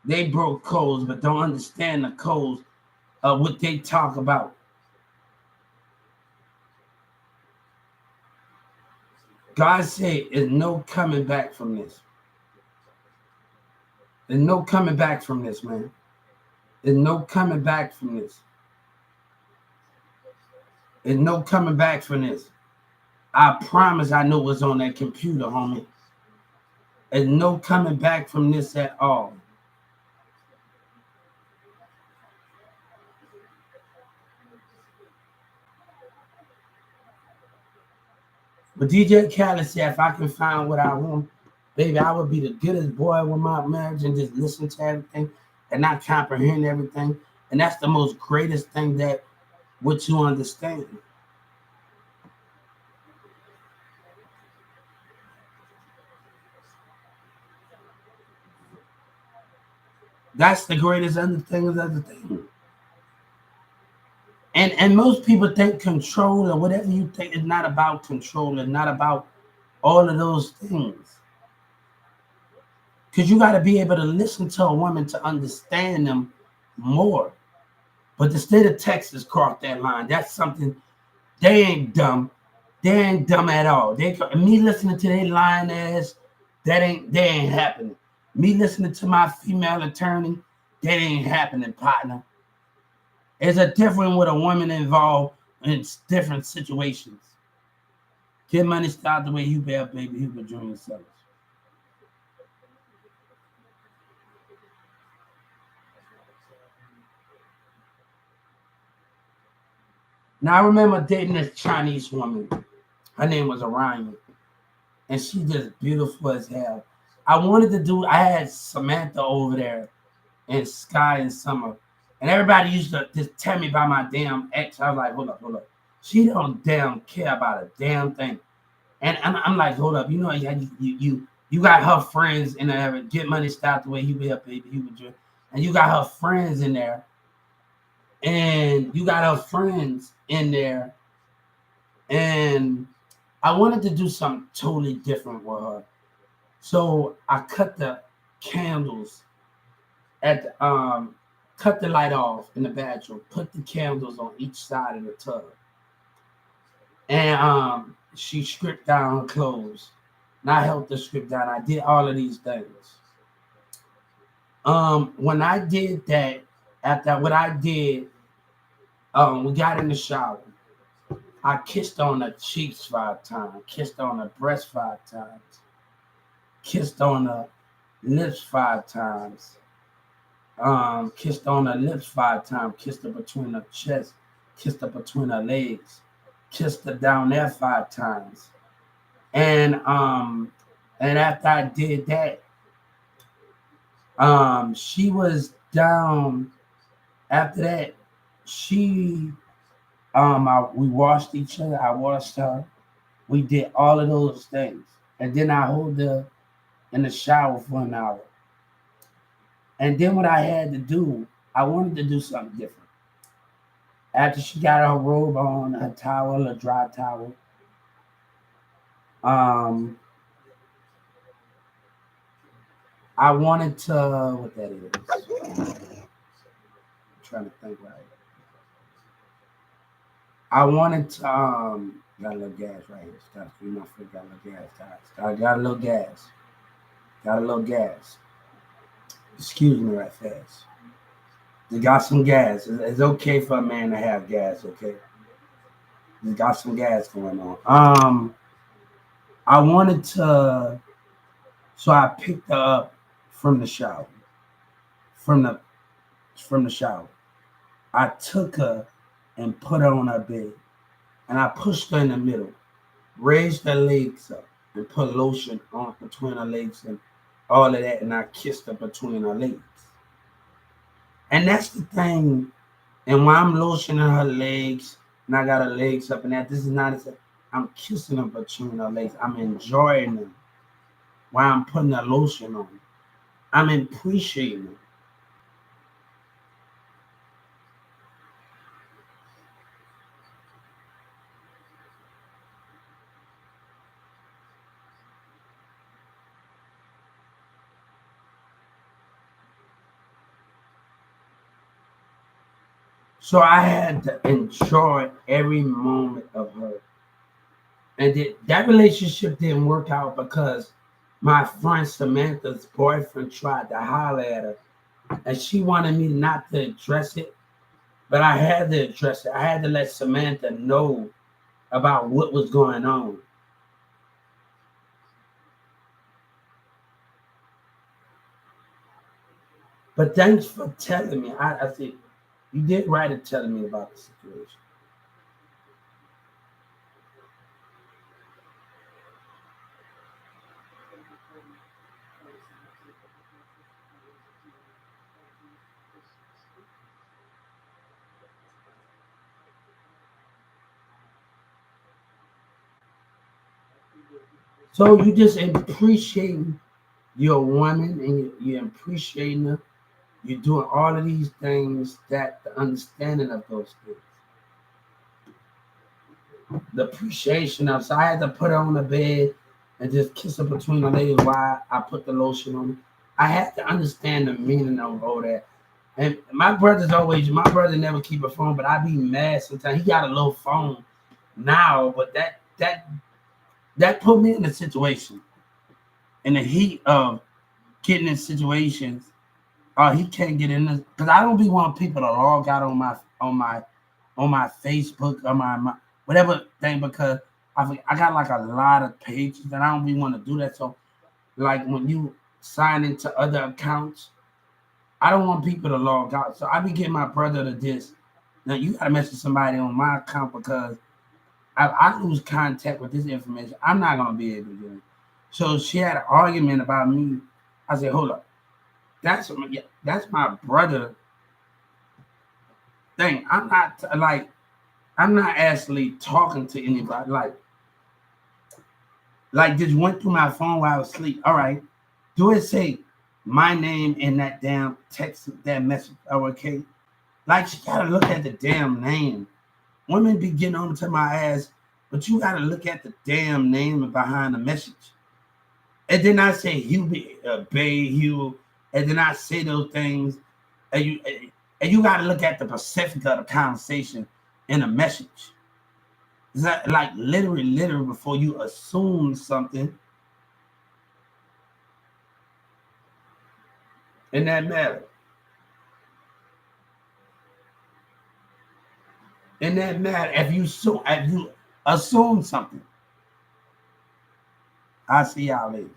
They broke codes, but don't understand the codes of what they talk about. God said, "There's no coming back from this. There's no coming back from this, man. There's no coming back from this. There's no coming back from this. I promise I know what's on that computer, homie. There's no coming back from this at all." But DJ Khaled said, if I can find what I want, baby, I would be the goodest boy with my marriage and just listen to everything and not comprehend everything. And that's the most greatest thing that what you understand. That's the greatest other thing of the thing. And most people think control or whatever you think is not about control. It's not about all of those things. Because you got to be able to listen to a woman to understand them more. But the state of Texas crossed that line. That's something, they ain't dumb. They ain't dumb at all. Me listening to their lying ass, they ain't happening. Me listening to my female attorney, that ain't happening, partner. There's a difference with a woman involved in different situations. Kid Money, start the way you bear, baby. Hubert Jr. Sellers. Now, I remember dating this Chinese woman. Her name was Orion. And she just beautiful as hell. I had Samantha over there and Sky and Summer. And everybody used to just tell me about my damn ex. I was like, hold up. She don't damn care about a damn thing. And I'm like, hold up, you know, You got her friends in there. Get money stopped the way he be up, baby. He would drink. And you got her friends in there. And you got her friends in there. And I wanted to do something totally different with her. So I cut the candles at cut the light off in the bathroom, put the candles on each side of the tub. And she stripped down her clothes. And I helped her strip down. I did all of these things. When I did that, after what I did, we got in the shower. I kissed on her cheeks 5 times, kissed on her breast 5 times, kissed on her lips 5 times, kissed on her lips 5 times, kissed her between her chest, kissed her between her legs, kissed her down there 5 times. And after I did that, she was down. After that, we washed each other. I washed her. We did all of those things, and then I hold her in the shower for an hour. And then what I had to do, I wanted to do something different. After she got her robe on, her towel, a dry towel, I wanted to, what that is? I'm trying to think right. I wanted to, got a little gas right here. Got a little gas. Got a little gas. Got a little gas. Excuse me right fast. You got some gas. It's okay for a man to have gas, okay? You got some gas going on. I wanted to, so I picked her up from the shower. From the shower. I took her and put her on her bed. And I pushed her in the middle, raised her legs up, and put lotion on between her legs and all of that. And I kissed her between her legs. And that's the thing. And when I'm lotioning her legs, and I got her legs up and that, this is not, I'm kissing her between her legs. I'm enjoying them while I'm putting the lotion on. I'm appreciating them. So I had to enjoy every moment of her. And that relationship didn't work out because my friend Samantha's boyfriend tried to holler at her. And she wanted me not to address it. But I had to address it. I had to let Samantha know about what was going on. But thanks for telling me. I think you did right in telling me about the situation. So you just appreciate your woman and you're appreciating her. You're doing all of these things that the understanding of those things. The appreciation of, so I had to put her on the bed and just kiss her between her legs while I put the lotion on her. I had to understand the meaning of all that. And my brother never keep a phone, but I be mad sometimes. He got a little phone now, but that put me in a situation. In the heat of getting in situations, he can't get in this because I don't be wanting people to log out on my Facebook or my whatever thing because I got like a lot of pages and I don't be want to do that. So like when you sign into other accounts, I don't want people to log out. So I be getting my brother to this. Now you gotta message somebody on my account because I lose contact with this information. I'm not gonna be able to do it. So she had an argument about me. I said, hold up. That's my brother thing. I'm not actually talking to anybody. Like Like, just went through my phone while I was asleep. All right. Do it say my name in that damn text, that message? Oh, okay. Like, she got to look at the damn name. Women be getting on to my ass, but you got to look at the damn name behind the message. And then I say Hugh, Bay, Hugh, and then I say those things, and you got to look at the specific of the conversation in a message. It's not like literally before you assume something in that matter. In that matter, if you assume something, I'll see y'all later.